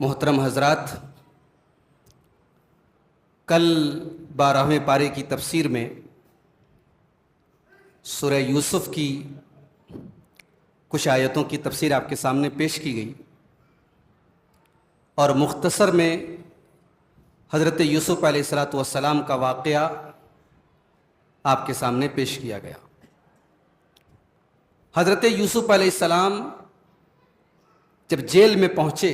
محترم حضرات، کل 12ویں پارے کی تفسیر میں سورہ یوسف کی کچھ آیتوں کی تفسیر آپ کے سامنے پیش کی گئی اور مختصر میں حضرت یوسف علیہ السلام کا واقعہ آپ کے سامنے پیش کیا گیا۔ حضرت یوسف علیہ السلام جب جیل میں پہنچے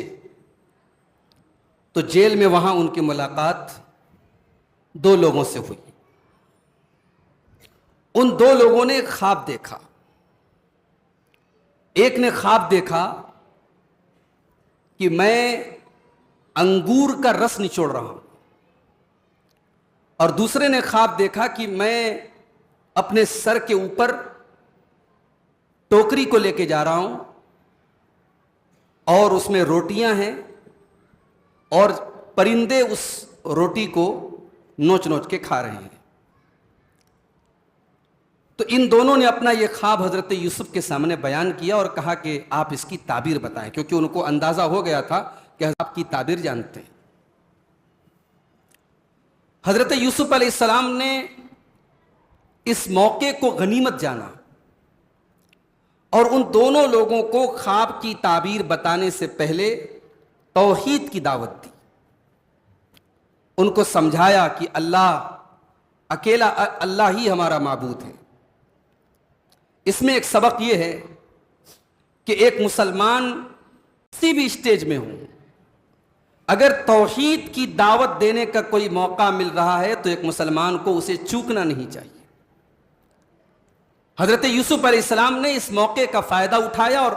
تو جیل میں وہاں ان کی ملاقات دو لوگوں سے ہوئی۔ ان دو لوگوں نے ایک خواب دیکھا۔ ایک نے خواب دیکھا کہ میں انگور کا رس نچوڑ رہا ہوں، اور دوسرے نے خواب دیکھا کہ میں اپنے سر کے اوپر ٹوکری کو لے کے جا رہا ہوں اور اس میں روٹیاں ہیں اور پرندے اس روٹی کو نوچ نوچ کے کھا رہے ہیں۔ تو ان دونوں نے اپنا یہ خواب حضرت یوسف کے سامنے بیان کیا اور کہا کہ آپ اس کی تعبیر بتائیں، کیونکہ ان کو اندازہ ہو گیا تھا کہ آپ کی تعبیر جانتے ہیں۔ حضرت یوسف علیہ السلام نے اس موقع کو غنیمت جانا اور ان دونوں لوگوں کو خواب کی تعبیر بتانے سے پہلے توحید کی دعوت دی۔ ان کو سمجھایا کہ اللہ اکیلا اللہ ہی ہمارا معبود ہے۔ اس میں ایک سبق یہ ہے کہ ایک مسلمان کسی بھی اسٹیج میں ہو، اگر توحید کی دعوت دینے کا کوئی موقع مل رہا ہے تو ایک مسلمان کو اسے چوکنا نہیں چاہیے۔ حضرت یوسف علیہ السلام نے اس موقع کا فائدہ اٹھایا اور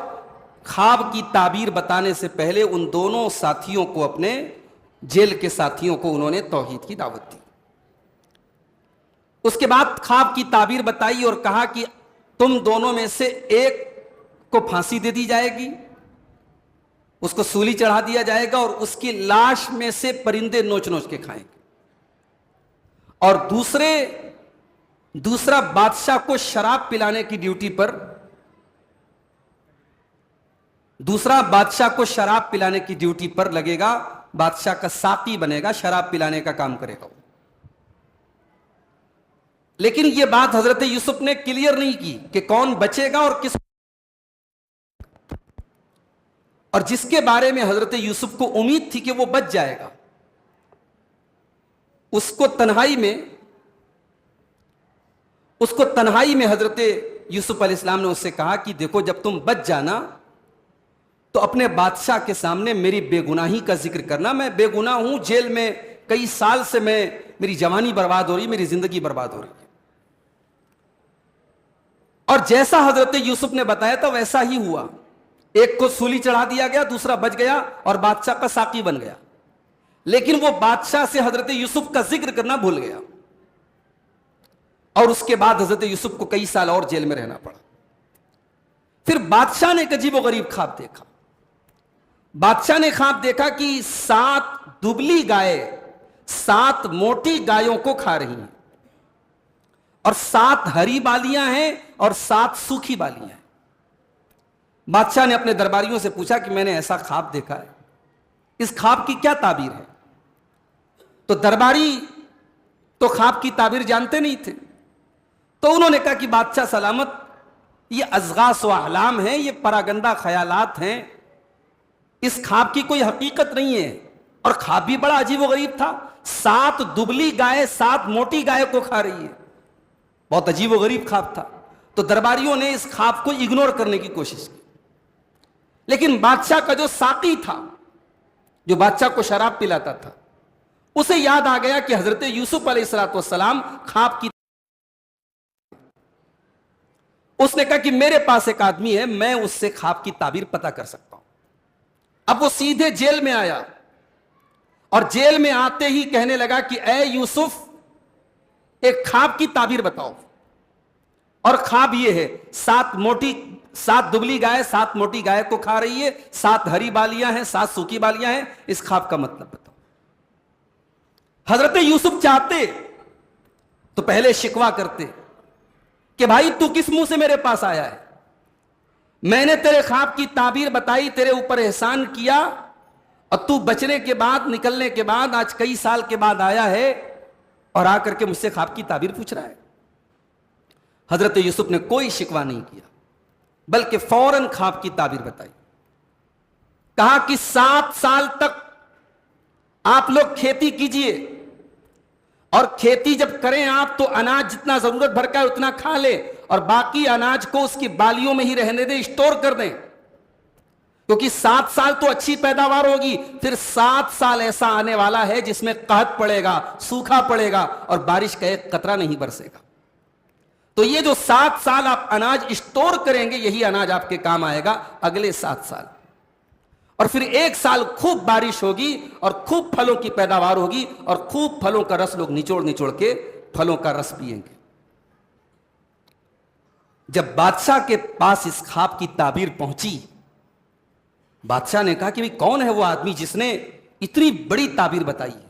خواب کی تعبیر بتانے سے پہلے ان دونوں ساتھیوں کو، اپنے جیل کے ساتھیوں کو، انہوں نے توحید کی دعوت دی۔ اس کے بعد خواب کی تعبیر بتائی اور کہا کہ تم دونوں میں سے ایک کو پھانسی دے دی جائے گی، اس کو سولی چڑھا دیا جائے گا اور اس کی لاش میں سے پرندے نوچ نوچ کے کھائیں گے، اور دوسرا بادشاہ کو شراب پلانے کی ڈیوٹی پر، دوسرا بادشاہ کو شراب پلانے کی ڈیوٹی پر لگے گا، بادشاہ کا ساقی بنے گا، شراب پلانے کا کام کرے گا۔ لیکن یہ بات حضرت یوسف نے کلیئر نہیں کی کہ کون بچے گا اور کس، اور جس کے بارے میں حضرت یوسف کو امید تھی کہ وہ بچ جائے گا، اس کو تنہائی میں حضرت یوسف علیہ السلام نے اس سے کہا کہ دیکھو، جب تم بچ جانا تو اپنے بادشاہ کے سامنے میری بے گناہی کا ذکر کرنا۔ میں بے گناہ ہوں، جیل میں کئی سال سے میری جوانی برباد ہو رہی، میری زندگی برباد ہو رہی ہے۔ اور جیسا حضرت یوسف نے بتایا تھا ویسا ہی ہوا۔ ایک کو سولی چڑھا دیا گیا، دوسرا بچ گیا اور بادشاہ کا ساقی بن گیا، لیکن وہ بادشاہ سے حضرت یوسف کا ذکر کرنا بھول گیا، اور اس کے بعد حضرت یوسف کو کئی سال اور جیل میں رہنا پڑا۔ پھر بادشاہ نے ایک عجیب و غریب خواب دیکھا۔ بادشاہ نے خواب دیکھا کہ 7 دبلی گائے 7 موٹی گایوں کو کھا رہی ہیں، اور 7 ہری بالیاں ہیں اور 7 سوکھی بالیاں ہیں۔ بادشاہ نے اپنے درباریوں سے پوچھا کہ میں نے ایسا خواب دیکھا ہے، اس خواب کی کیا تعبیر ہے؟ تو درباری تو خواب کی تعبیر جانتے نہیں تھے، تو انہوں نے کہا کہ بادشاہ سلامت، یہ ازغاث و احلام ہیں، یہ پراگندہ خیالات ہیں، اس خواب کی کوئی حقیقت نہیں ہے۔ اور خواب بھی بڑا عجیب و غریب تھا، 7 دبلی گائے 7 موٹی گائے کو کھا رہی ہے، بہت عجیب و غریب خواب تھا۔ تو درباریوں نے اس خواب کو اگنور کرنے کی کوشش کی، لیکن بادشاہ کا جو ساقی تھا، جو بادشاہ کو شراب پلاتا تھا، اسے یاد آ گیا کہ حضرت یوسف علیہ السلام خواب کی، اس نے کہا کہ میرے پاس ایک آدمی ہے، میں اس سے خواب کی تعبیر پتہ کر سکتا ہوں۔ اب وہ سیدھے جیل میں آیا اور جیل میں آتے ہی کہنے لگا کہ اے یوسف، ایک خواب کی تعبیر بتاؤ۔ اور خواب یہ ہے، 7 دبلی گائے 7 موٹی گائے کو کھا رہی ہے، 7 ہری بالیاں ہیں 7 سوکھی بالیاں ہیں، اس خواب کا مطلب بتاؤ۔ حضرت یوسف چاہتے تو پہلے شکوہ کرتے کہ بھائی تو کس منہ سے میرے پاس آیا ہے، میں نے تیرے خواب کی تعبیر بتائی، تیرے اوپر احسان کیا، اور تو بچنے کے بعد, نکلنے کے بعد, آج کئی سال کے بعد آیا ہے اور آ کر کے مجھ سے خواب کی تعبیر پوچھ رہا ہے. حضرت یوسف نے کوئی شکوہ نہیں کیا, بلکہ فوراً خواب کی تعبیر بتائی. کہا کہ 7 سال تک آپ لوگ کھیتی کیجئے, اور کھیتی جب کریں آپ تو اناج جتنا ضرورت بھر کا ہے اتنا کھا لے, اور باقی اناج کو اس کی بالیوں میں ہی رہنے دیں, اسٹور کر دیں, کیونکہ 7 سال تو اچھی پیداوار ہوگی, پھر 7 سال ایسا آنے والا ہے جس میں قحط پڑے گا, سوکھا پڑے گا, اور بارش کا ایک قطرہ نہیں برسے گا. تو یہ جو 7 سال آپ اناج اسٹور کریں گے, یہی اناج آپ کے کام آئے گا اگلے 7 سال. اور پھر 1 سال خوب بارش ہوگی اور خوب پھلوں کی پیداوار ہوگی, اور خوب پھلوں کا رس لوگ نچوڑ نچوڑ کے پھلوں کا رس پئیں گے. جب بادشاہ کے پاس اس خواب کی تعبیر پہنچی, بادشاہ نے کہا کہ بھی کون ہے وہ آدمی جس نے اتنی بڑی تعبیر بتائی ہے؟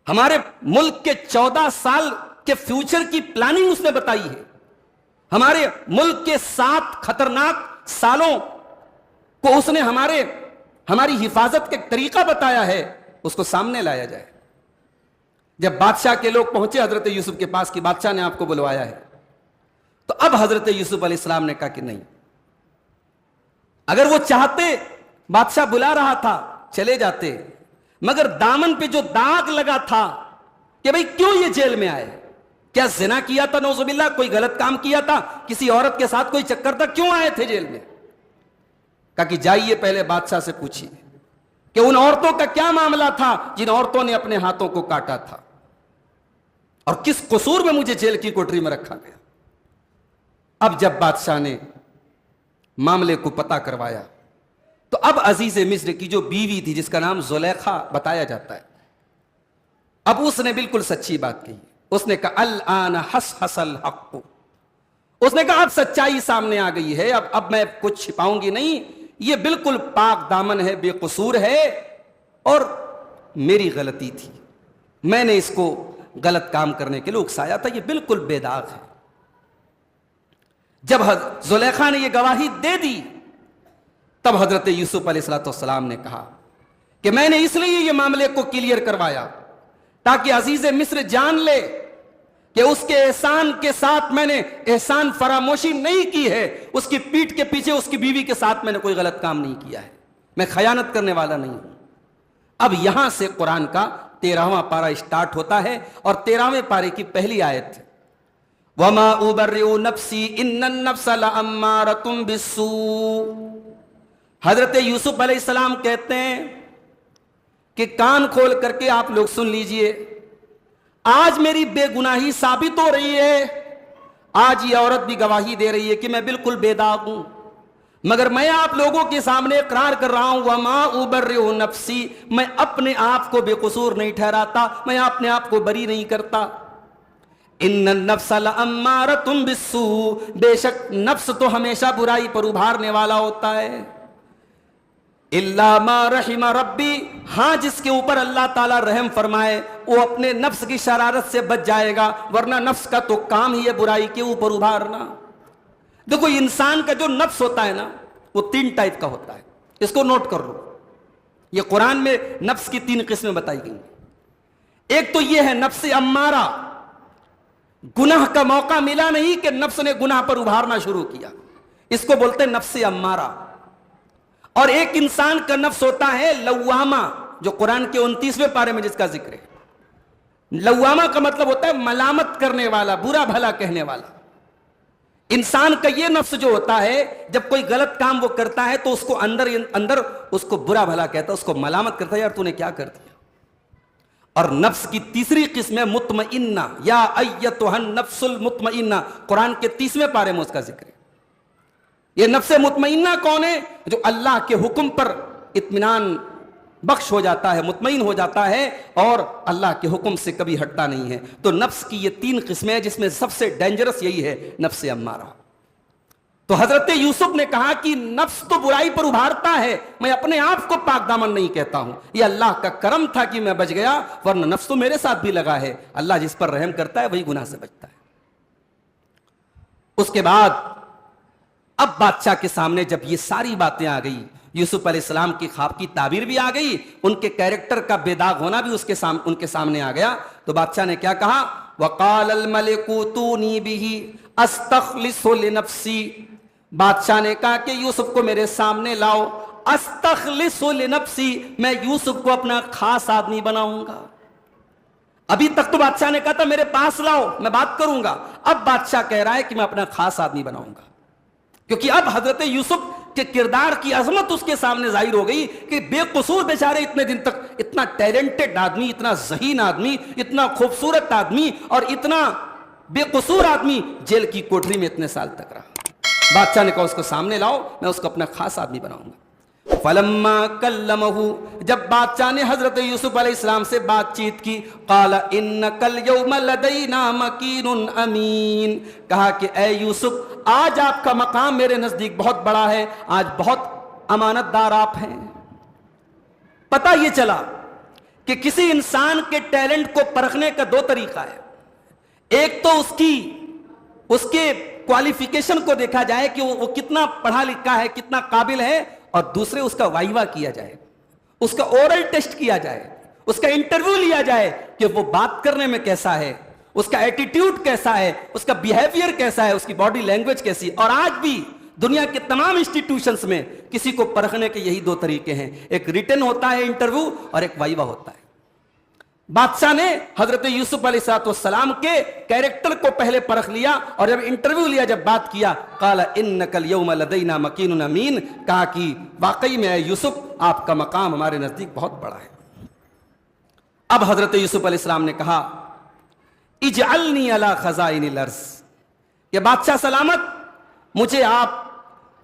ہمارے ملک کے 14 سال کے فیوچر کی پلاننگ اس نے بتائی ہے, ہمارے ملک کے 7 خطرناک سالوں کو اس نے ہماری حفاظت کے طریقہ بتایا ہے, اس کو سامنے لایا جائے. جب بادشاہ کے لوگ پہنچے حضرت یوسف کے پاس کہ بادشاہ نے آپ کو بلوایا ہے, تو اب حضرت یوسف علیہ السلام نے کہا کہ نہیں, اگر وہ چاہتے بادشاہ بلا رہا تھا چلے جاتے, مگر دامن پہ جو داغ لگا تھا کہ بھئی کیوں یہ جیل میں آئے, کیا زنا کیا تھا, نعوذ باللہ کوئی غلط کام کیا تھا, کسی عورت کے ساتھ کوئی چکر تھا, کیوں آئے تھے جیل میں؟ کہا کہ جائیے پہلے بادشاہ سے پوچھیے کہ ان عورتوں کا کیا معاملہ تھا جن عورتوں نے اپنے ہاتھوں کو کاٹا تھا, اور کس قصور میں مجھے جیل کی کوٹری میں رکھا گیا. اب جب بادشاہ نے معاملے کو پتہ کروایا تو اب عزیز مصر کی جو بیوی تھی جس کا نام زلیخا بتایا جاتا ہے, اب اس نے بالکل سچی بات کہی. اس نے کہا الآن حصحص الحق, اس نے کہا اب سچائی سامنے آ گئی ہے, اب میں کچھ چھپاؤں گی نہیں, یہ بالکل پاک دامن ہے, بے قصور ہے, اور میری غلطی تھی, میں نے اس کو غلط کام کرنے کے لیے اکسایا تھا, یہ بالکل بے داغ ہے. جب زلیخا نے یہ گواہی دے دی تب حضرت یوسف علیہ السلام نے کہا کہ میں نے اس لیے یہ معاملے کو کلیئر کروایا تاکہ عزیز مصر جان لے کہ اس کے احسان کے ساتھ میں نے احسان فراموشی نہیں کی ہے, اس کی پیٹھ کے پیچھے اس کی بیوی کے ساتھ میں نے کوئی غلط کام نہیں کیا ہے, میں خیانت کرنے والا نہیں ہوں. اب یہاں سے قرآن کا 13واں پارہ اسٹارٹ ہوتا ہے, اور 13ویں پارے کی پہلی آیت وَمَا أُبَرِّئُ نَفْسِي إِنَّ النَّفْسَ لَأَمَّارَةٌ بِالسُّوءِ. حضرت یوسف علیہ السلام کہتے ہیں کہ کان کھول کر کے آپ لوگ سن لیجئے, آج میری بے گناہی ثابت ہو رہی ہے, آج یہ عورت بھی گواہی دے رہی ہے کہ میں بالکل بے داغ ہوں, مگر میں آپ لوگوں کے سامنے اقرار کر رہا ہوں وَمَا أُبَرِّئُ نَفْسِي, میں اپنے آپ کو بے قصور نہیں ٹھہراتا, میں اپنے آپ کو بری نہیں کرتا. ان النفس لامارۃ بالسوء, بے شک نفس تو ہمیشہ برائی پر ابھارنے والا ہوتا ہے. الا ما رحم ربی, ہاں جس کے اوپر اللہ تعالیٰ رحم فرمائے وہ اپنے نفس کی شرارت سے بچ جائے گا, ورنہ نفس کا تو کام ہی ہے برائی کے اوپر ابھارنا. دیکھو انسان کا جو نفس ہوتا ہے نا وہ 3 ٹائپ کا ہوتا ہے, اس کو نوٹ کر لو. یہ قرآن میں نفس کی 3 قسمیں بتائی گئی. ایک تو یہ ہے نفس امارہ, گناہ کا موقع ملا نہیں کہ نفس نے گناہ پر ابھارنا شروع کیا, اس کو بولتے ہیں نفس امارہ. اور ایک انسان کا نفس ہوتا ہے لوامہ, جو قرآن کے 29ویں پارے میں جس کا ذکر ہے. لوامہ کا مطلب ہوتا ہے ملامت کرنے والا, برا بھلا کہنے والا. انسان کا یہ نفس جو ہوتا ہے جب کوئی غلط کام وہ کرتا ہے تو اس کو اندر اس کو برا بھلا کہتا ہے, اس کو ملامت کرتا ہے, یار تو نے کیا کر دیا. اور نفس کی تیسری قسم ہے مطمئنہ, یا ایتھا النفس المطمئنہ, قرآن کے 30ویں پارے میں اس کا ذکر ہے. یہ نفس مطمئنہ کون ہے؟ جو اللہ کے حکم پر اطمینان بخش ہو جاتا ہے, مطمئن ہو جاتا ہے, اور اللہ کے حکم سے کبھی ہٹتا نہیں ہے. تو نفس کی یہ 3 قسمیں ہیں جس میں سب سے ڈینجرس یہی ہے نفس امارہ. تو حضرت یوسف نے کہا کہ نفس تو برائی پر ابھارتا ہے, میں اپنے آپ کو پاک دامن نہیں کہتا ہوں, یہ اللہ کا کرم تھا کہ میں بچ گیا, ورنہ نفس تو میرے ساتھ بھی لگا ہے. اللہ جس پر رحم کرتا ہے وہی گناہ سے بچتا ہے. اس کے بعد اب بادشاہ کے سامنے جب یہ ساری باتیں آ گئی یوسف علیہ السلام کی خواب کی تعبیر بھی آ گئی, ان کے کیریکٹر کا بے داغ ہونا بھی ان کے سامنے آ گیا. تو بادشاہ نے کیا کہا, وَقَالَ الْمَلِكُ تُونِي بِهِ أَسْتَخْلِصُ لِنَفْسِي, بادشاہ نے کہا کہ یوسف کو میرے سامنے لاؤ, أَسْتَخْلِصُ لِنَفْسِي, میں یوسف کو اپنا خاص آدمی بناؤں گا. ابھی تک تو بادشاہ نے کہا تھا میرے پاس لاؤ میں بات کروں گا, اب بادشاہ کہہ رہا ہے کہ میں اپنا خاص آدمی بناؤں گا, کیونکہ اب حضرت یوسف کے کردار کی عظمت اس کے سامنے ظاہر ہو گئی کہ بے قصور بیچارے اتنے دن تک اتنا ٹیلنٹڈ آدمی, اتنا ذہین آدمی, اتنا خوبصورت آدمی اور اتنا بے قصور آدمی جیل کی کوٹری میں اتنے سال تک رہا. بادشاہ نے کہا اس کو سامنے لاؤ, میں اس کو اپنا خاص آدمی بناؤں گا. فلما کلمہ, جب بادشاہ نے حضرت یوسف علیہ السلام سے بات چیت کی, قال انک اليوم لدینا مکین امین, کہا کہ اے یوسف آج آپ کا مقام میرے نزدیک بہت بڑا ہے, آج بہت امانت دار آپ ہیں. پتہ یہ چلا کہ کسی انسان کے ٹیلنٹ کو پرکھنے کا دو طریقہ ہے. ایک تو اس کے کوالیفیکیشن کو دیکھا جائے کہ وہ کتنا پڑھا لکھا ہے, کتنا قابل ہے, اور دوسرے اس کا وائیوا کیا جائے, اس کا اورل ٹیسٹ کیا جائے, اس کا انٹرویو لیا جائے کہ وہ بات کرنے میں کیسا ہے, اس کا ایٹیٹیوڈ کیسا ہے, اس کا بیہیویئر کیسا ہے, اس کی باڈی لینگویج کیسی. اور آج بھی دنیا کے تمام انسٹیٹیوشنز میں کسی کو پرکھنے کے یہی دو طریقے ہیں, ایک ریٹن ہوتا ہے انٹرویو اور ایک وائیوا ہوتا ہے. بادشاہ نے حضرت یوسف علیہ السلام کے کیریکٹر کو پہلے پرکھ لیا, اور جب انٹرویو لیا, جب بات کیا, قال انک اليوم لدینا مکین امین, کہا کہ واقعی میں اے یوسف آپ کا مقام ہمارے نزدیک بہت بڑا ہے. اب حضرت یوسف علیہ السلام نے کہا اجعلنی علی خزائن الارض, کہ بادشاہ سلامت مجھے آپ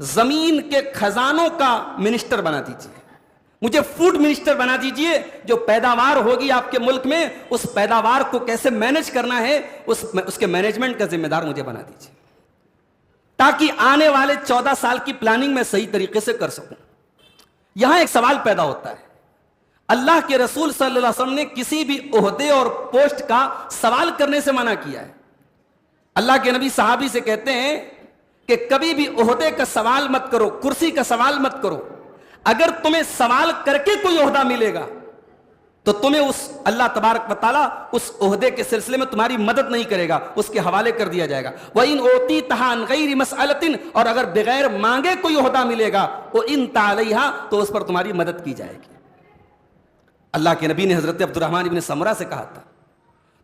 زمین کے خزانوں کا منسٹر بنا دیجیے, مجھے فوڈ منسٹر بنا دیجئے, جو پیداوار ہوگی آپ کے ملک میں اس پیداوار کو کیسے مینج کرنا ہے اس کے مینجمنٹ کا ذمہ دار مجھے بنا دیجئے, تاکہ آنے والے 14 سال کی پلاننگ میں صحیح طریقے سے کر سکوں. یہاں ایک سوال پیدا ہوتا ہے, اللہ کے رسول صلی اللہ علیہ وسلم نے کسی بھی عہدے اور پوسٹ کا سوال کرنے سے منع کیا ہے. اللہ کے نبی صحابی سے کہتے ہیں کہ کبھی بھی عہدے کا سوال مت کرو, کرسی کا سوال مت کرو. اگر تمہیں سوال کر کے کوئی عہدہ ملے گا تو تمہیں اس اللہ تبارک و تعالیٰ اس عہدے کے سلسلے میں تمہاری مدد نہیں کرے گا, اس کے حوالے کر دیا جائے گا. وَإِنْ أُوتِيتَهَا عَنْ غَيْرِ مَسْأَلَةٍ, اور اگر بغیر مانگے کوئی عہدہ ملے گا وَإِنْ تَعْلَيْهَا, تو اس پر تمہاری مدد کی جائے گی. اللہ کے نبی نے حضرت عبد الرحمن ابن سمرہ سے کہا تھا.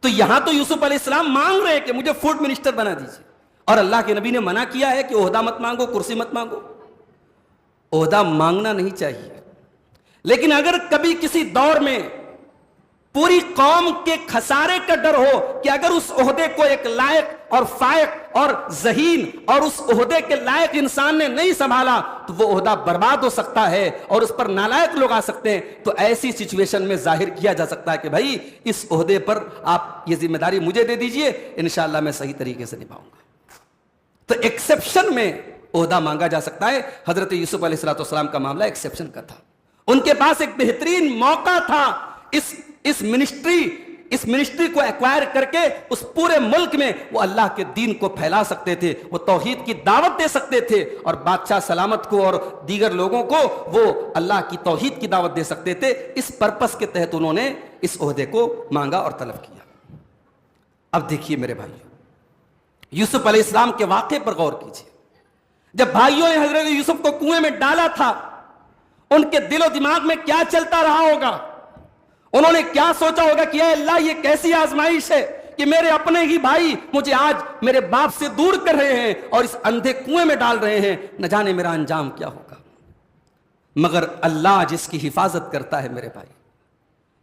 تو یہاں تو یوسف علیہ السلام مانگ رہے کہ مجھے فوڈ منسٹر بنا دیجیے, اور اللہ کے نبی نے منع کیا ہے کہ عہدہ مت مانگو, کرسی مت مانگو. عہدہ مانگنا نہیں چاہیے, لیکن اگر کبھی کسی دور میں پوری قوم کے خسارے کا ڈر ہو کہ اگر اس عہدے کو ایک لائق اور فائق اور ذہین اور اس عہدے کے لائق انسان نے نہیں سنبھالا تو وہ عہدہ برباد ہو سکتا ہے اور اس پر نالائق لوگ آ سکتے ہیں, تو ایسی سچویشن میں ظاہر کیا جا سکتا ہے کہ بھائی اس عہدے پر آپ یہ ذمہ داری مجھے دے دیجئے, انشاءاللہ میں صحیح طریقے سے نبھاؤں گا. تو ایکسیپشن میں عہدہ مانگا جا سکتا ہے. حضرت یوسف علیہ السلام کا معاملہ ایکسیپشن کا تھا, ان کے پاس ایک بہترین موقع تھا اس منسٹری کو ایکوائر کر کے اس پورے ملک میں وہ اللہ کے دین کو پھیلا سکتے تھے, وہ توحید کی دعوت دے سکتے تھے, اور بادشاہ سلامت کو اور دیگر لوگوں کو وہ اللہ کی توحید کی دعوت دے سکتے تھے. اس پرپس کے تحت انہوں نے اس عہدے کو مانگا اور طلب کیا. اب دیکھیے میرے بھائیو, یوسف علیہ السلام کے واقعے پر غور کیجیے. جب بھائیوں نے حضرت یوسف کو کنویں میں ڈالا تھا, ان کے دل و دماغ میں کیا چلتا رہا ہوگا, انہوں نے کیا سوچا ہوگا کہ اے اللہ یہ کیسی آزمائش ہے کہ میرے اپنے ہی بھائی مجھے آج میرے باپ سے دور کر رہے ہیں اور اس اندھے کنویں میں ڈال رہے ہیں, نہ جانے میرا انجام کیا ہوگا. مگر اللہ جس کی حفاظت کرتا ہے میرے بھائی,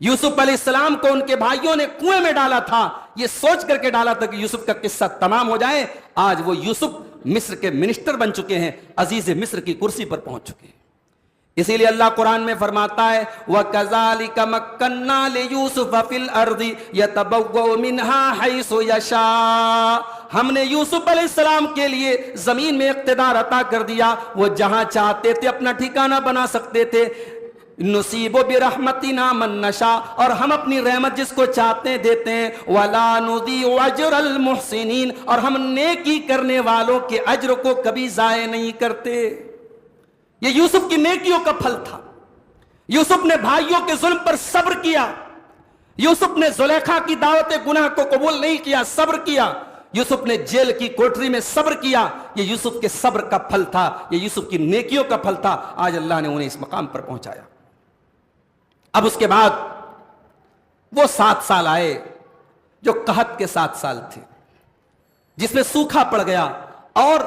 یوسف علیہ السلام کو ان کے بھائیوں نے کنویں میں ڈالا تھا, یہ سوچ کر کے ڈالا تھا کہ یوسف کا قصہ تمام ہو جائے. آج وہ یوسف مصر کے منسٹر بن چکے ہیں, عزیز مصر کی کرسی پر پہنچ چکے ہیں. اسی لیے اللہ قرآن میں فرماتا ہے وَكَذَلِكَ مَكَّنَّا لِيُوسُفَ فِي الْأَرْضِ يَتَبَوَّأُ مِنْهَا حَيْثُ يَشَاءُ, ہم نے یوسف علیہ السلام کے لیے زمین میں اقتدار عطا کر دیا, وہ جہاں چاہتے تھے اپنا ٹھکانہ بنا سکتے تھے. نصیب برحمتنا من نشاء, اور ہم اپنی رحمت جس کو چاہتے ہیں دیتے ہیں. ولا نضيع اجر المحسنین, اور ہم نیکی کرنے والوں کے اجر کو کبھی ضائع نہیں کرتے. یہ یوسف کی نیکیوں کا پھل تھا. یوسف نے بھائیوں کے ظلم پر صبر کیا. یوسف نے زلیخا کی دعوت گناہ کو قبول نہیں کیا, صبر کیا. یوسف نے جیل کی کوٹری میں صبر کیا. یہ یوسف کے صبر کا پھل تھا, یہ یوسف کی نیکیوں کا پھل تھا. آج اللہ نے انہیں اس مقام پر پہنچایا. اب اس کے بعد وہ 7 سال آئے جو قحط کے 7 سال تھے, جس میں سوکھا پڑ گیا اور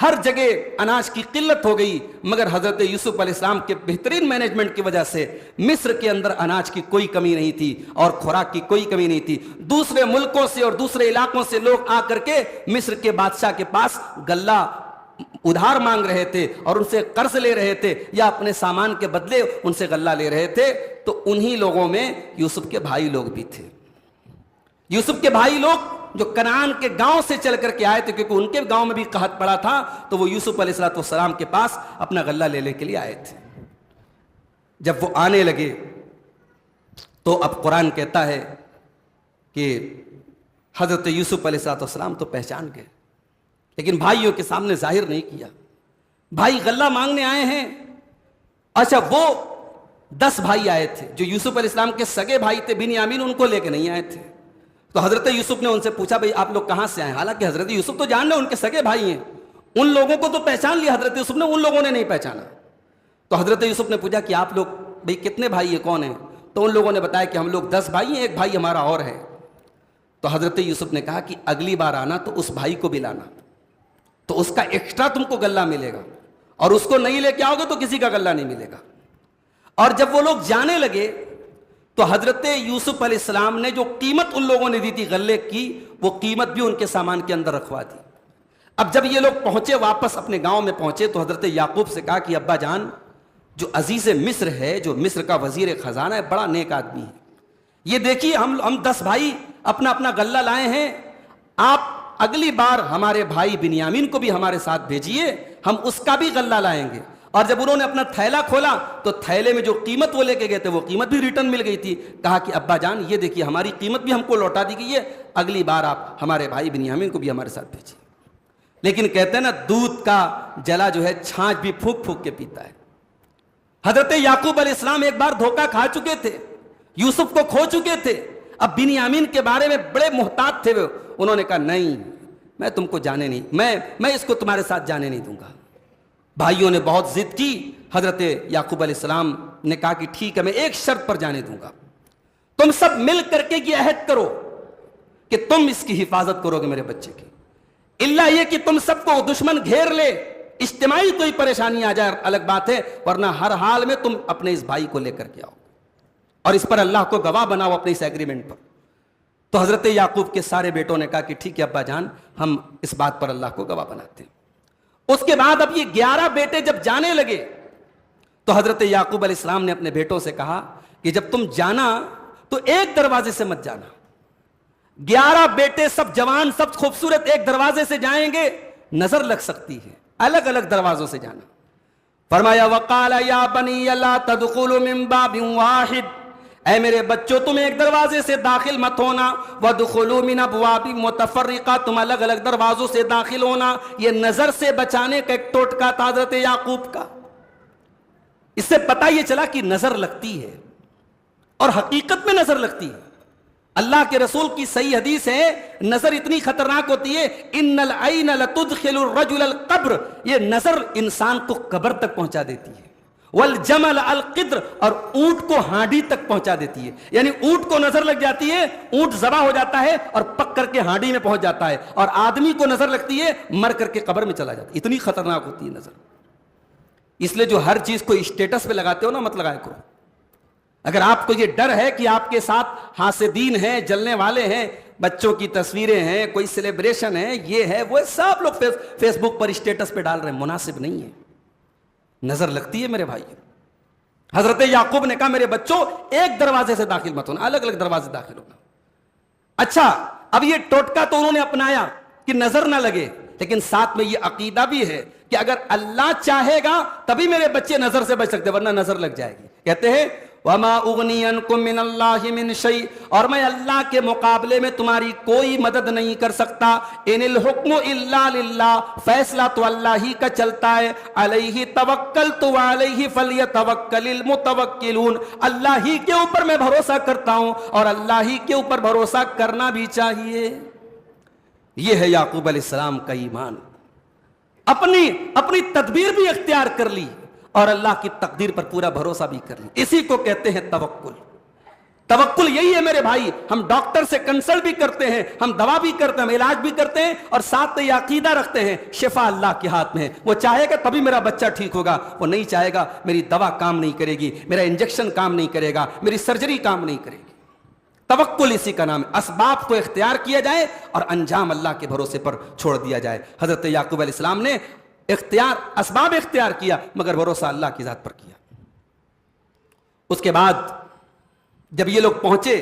ہر جگہ اناج کی قلت ہو گئی. مگر حضرت یوسف علیہ السلام کے بہترین مینجمنٹ کی وجہ سے مصر کے اندر اناج کی کوئی کمی نہیں تھی اور خوراک کی کوئی کمی نہیں تھی. دوسرے ملکوں سے اور دوسرے علاقوں سے لوگ آ کر کے مصر کے بادشاہ کے پاس غلہ ادھار مانگ رہے تھے اور ان سے قرض لے رہے تھے یا اپنے سامان کے بدلے ان سے غلہ لے رہے تھے. تو انہی لوگوں میں یوسف کے بھائی لوگ بھی تھے. یوسف کے بھائی لوگ جو کنعان کے گاؤں سے چل کر کے آئے تھے, کیونکہ ان کے گاؤں میں بھی قحط پڑا تھا, تو وہ یوسف علیہ السلام کے پاس اپنا غلہ لینے کے لیے آئے تھے. جب وہ آنے لگے تو اب قرآن کہتا ہے کہ حضرت یوسف علیہ السلام تو پہچان گئے, لیکن بھائیوں کے سامنے ظاہر نہیں کیا. بھائی غلہ مانگنے آئے ہیں. اچھا, وہ 10 بھائی آئے تھے جو یوسف علیہ السلام کے سگے بھائی تھے بنیامین, ان کو لے کے نہیں آئے تھے. تو حضرت یوسف نے ان سے پوچھا بھئی آپ لوگ کہاں سے آئے؟ حالانکہ حضرت یوسف تو جان رہے ان کے سگے بھائی ہیں, ان لوگوں کو تو پہچان لیا حضرت یوسف نے, ان لوگوں نے نہیں پہچانا. تو حضرت یوسف نے پوچھا کہ آپ لوگ بھئی کتنے بھائی ہیں, کون ہیں؟ تو ان لوگوں نے بتایا کہ ہم لوگ 10 بھائی ہیں, ایک بھائی ہمارا اور ہے. تو حضرت یوسف نے کہا کہ اگلی بار آنا تو اس بھائی کو بھی لانا, تو اس کا ایکسٹرا تم کو غلہ ملے گا, اور اس کو نہیں لے کے آؤ گے تو کسی کا غلہ نہیں ملے گا. اور جب وہ لوگ جانے لگے تو حضرت یوسف علیہ السلام نے جو قیمت ان لوگوں نے دی تھی غلے کی, وہ قیمت بھی ان کے سامان کے اندر رکھوا دی. اب جب یہ لوگ پہنچے, واپس اپنے گاؤں میں پہنچے, تو حضرت یعقوب سے کہا کہ ابا جان, جو عزیز مصر ہے, جو مصر کا وزیر خزانہ ہے, بڑا نیک آدمی ہے, یہ دیکھیے ہم 10 بھائی اپنا اپنا غلہ لائے ہیں, آپ اگلی بار ہمارے بھائی بنیامین کو بھی ہمارے ساتھ بھیجیے, ہم اس کا بھی غلہ لائیں گے. اور جب انہوں نے اپنا تھیلا کھولا تو تھیلے میں جو قیمت وہ لے کے گئے تھے وہ قیمت بھی ریٹرن مل گئی تھی. کہا کہ ابا جان یہ دیکھیے ہماری قیمت بھی ہم کو لوٹا دی گئی ہے, اگلی بار آپ ہمارے بھائی بنیامین کو بھی ہمارے ساتھ بھیجیے. لیکن کہتے ہیں نا, دودھ کا جلا جو ہے چھاچھ بھی پھونک پھونک کے پیتا ہے. حضرت یعقوب علیہ السلام ایک بار دھوکہ کھا چکے تھے, یوسف کو کھو چکے تھے. اب بنیامین کے بارے میں بڑے محتاط تھے وہ. انہوں نے کہا نہیں, میں تم کو جانے نہیں, میں اس کو تمہارے ساتھ جانے نہیں دوں گا. بھائیوں نے بہت ضد کی. حضرت یعقوب علیہ السلام نے کہا کہ ٹھیک ہے, میں ایک شرط پر جانے دوں گا, تم سب مل کر کے یہ عہد کرو کہ تم اس کی حفاظت کرو گے میرے بچے کی, الا یہ کہ تم سب کو دشمن گھیر لے, اجتماعی کوئی پریشانی آ جائے الگ بات ہے, ورنہ ہر حال میں تم اپنے اس بھائی کو لے کر کے آؤ اور اس پر اللہ کو گواہ بناؤ اپنے اس ایگریمنٹ پر. تو حضرت یعقوب کے سارے بیٹوں نے کہا کہ ٹھیک ہے ابا جان, ہم اس بات پر اللہ کو گواہ بناتے ہیں. اس کے بعد اب یہ 11 بیٹے جب جانے لگے تو حضرت یعقوب علیہ السلام نے اپنے بیٹوں سے کہا کہ جب تم جانا تو ایک دروازے سے مت جانا. 11 بیٹے سب جوان, سب خوبصورت, ایک دروازے سے جائیں گے, نظر لگ سکتی ہے, الگ الگ دروازوں سے جانا. فرمایا وقال یا بنی لا تدخلوا من باب واحد, اے میرے بچوں تم ایک دروازے سے داخل مت ہونا, وادخلوا من ابواب متفرقہ, تم الگ الگ دروازوں سے داخل ہونا. یہ نظر سے بچانے کا ایک ٹوٹکا تھا حضرت یعقوب کا. اس سے پتہ یہ چلا کہ نظر لگتی ہے اور حقیقت میں نظر لگتی ہے. اللہ کے رسول کی صحیح حدیث ہے, نظر اتنی خطرناک ہوتی ہے, ان العین لتدخل الرجل القبر, یہ نظر انسان کو قبر تک پہنچا دیتی ہے. والجمل القدر, اور اونٹ کو ہانڈی تک پہنچا دیتی ہے. یعنی اونٹ کو نظر لگ جاتی ہے, اونٹ ذبح ہو جاتا ہے اور پک کر کے ہانڈی میں پہنچ جاتا ہے, اور آدمی کو نظر لگتی ہے, مر کر کے قبر میں چلا جاتا ہے. اتنی خطرناک ہوتی ہے نظر. اس لیے جو ہر چیز کو اسٹیٹس پہ لگاتے ہو نا, مت لگایا کرو. اگر آپ کو یہ ڈر ہے کہ آپ کے ساتھ حاسدین ہیں, جلنے والے ہیں, بچوں کی تصویریں ہیں, کوئی سیلیبریشن ہے, یہ ہے وہ, سب لوگ فیس بک پر اسٹیٹس پہ ڈال رہے ہیں, مناسب نہیں ہے. نظر لگتی ہے میرے بھائی. حضرت یعقوب نے کہا میرے بچوں ایک دروازے سے داخل مت ہونا, الگ الگ دروازے داخل ہونا. اچھا, اب یہ ٹوٹکا تو انہوں نے اپنایا کہ نظر نہ لگے, لیکن ساتھ میں یہ عقیدہ بھی ہے کہ اگر اللہ چاہے گا تبھی میرے بچے نظر سے بچ سکتے, ورنہ نظر لگ جائے گی. کہتے ہیں وما اغنی عنکم من اللہ من شیء، اور میں اللہ کے مقابلے میں تمہاری کوئی مدد نہیں کر سکتا، ان الحکم الا للہ، فیصلہ تو اللہ ہی کا چلتا ہے، علیہ توکلت وعلیہ فلیتوکل المتوکلون، اللہ ہی کے اوپر میں بھروسہ کرتا ہوں اور اللہ ہی کے اوپر بھروسہ کرنا بھی چاہیے۔ یہ ہے یعقوب علیہ السلام کا ایمان، اپنی تدبیر بھی اختیار کر لی اور اللہ کی تقدیر پر پورا بھروسہ بھی کر لی۔ اسی کو کہتے ہیں توکل۔ توکل یہی ہے میرے بھائی، ہم ڈاکٹر سے کنسلٹ بھی کرتے ہیں، ہم دوا بھی کرتے ہیں، ہم علاج بھی کرتے ہیں، اور ساتھ یہ عقیدہ رکھتے ہیں شفا اللہ کے ہاتھ میں ہے، وہ چاہے گا تبھی میرا بچہ ٹھیک ہوگا، وہ نہیں چاہے گا میری دوا کام نہیں کرے گی، میرا انجیکشن کام نہیں کرے گا، میری سرجری کام نہیں کرے گی۔ توکل اسی کا نام ہے، اسباب کو اختیار کیا جائے اور انجام اللہ کے بھروسے پر چھوڑ دیا جائے۔ حضرت یعقوب علیہ السلام نے اسباب اختیار کیا مگر بھروسہ اللہ کی ذات پر کیا۔ اس کے بعد جب یہ لوگ پہنچے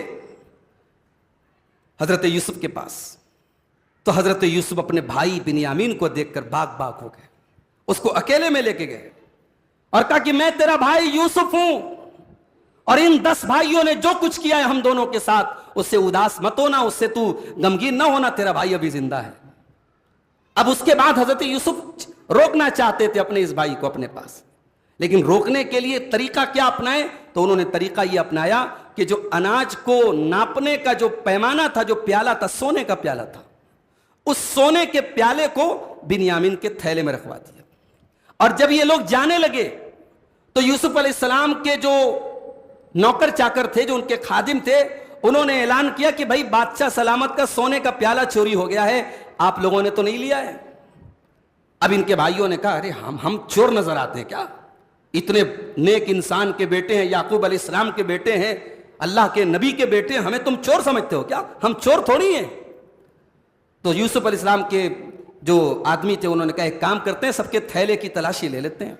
حضرت یوسف کے پاس تو حضرت یوسف اپنے بھائی بنیامین کو دیکھ کر باغ ہو گئے، اس کو اکیلے میں لے کے گئے اور کہا کہ میں تیرا بھائی یوسف ہوں، اور ان 10 بھائیوں نے جو کچھ کیا ہے ہم دونوں کے ساتھ، اس سے اداس مت ہونا، اس سے تو غمگین نہ ہونا، تیرا بھائی ابھی زندہ ہے۔ اب اس کے بعد حضرت یوسف روکنا چاہتے تھے اپنے اس بھائی کو اپنے پاس، لیکن روکنے کے لیے طریقہ کیا اپنائے؟ تو انہوں نے طریقہ یہ اپنایا کہ جو اناج کو ناپنے کا جو پیمانہ تھا، جو پیالہ تھا، سونے کا پیالہ تھا، اس سونے کے پیالے کو بنیامین کے تھیلے میں رکھوا دیا۔ اور جب یہ لوگ جانے لگے تو یوسف علیہ السلام کے جو نوکر چاکر تھے، جو ان کے خادم تھے، انہوں نے اعلان کیا کہ بھائی بادشاہ سلامت کا سونے کا پیالہ چوری ہو گیا ہے، آپ لوگوں نے تو نہیں لیا ہے؟ اب ان کے بھائیوں نے کہا ارے ہم چور نظر آتے ہیں کیا؟ اتنے نیک انسان کے بیٹے ہیں، یعقوب علیہ السلام کے بیٹے ہیں، اللہ کے نبی کے بیٹے ہیں، ہمیں تم چور سمجھتے ہو کیا؟ ہم چور تھوڑی ہیں۔ تو یوسف علیہ السلام کے جو آدمی تھے انہوں نے کہا ایک کام کرتے ہیں، سب کے تھیلے کی تلاشی لے لیتے ہیں۔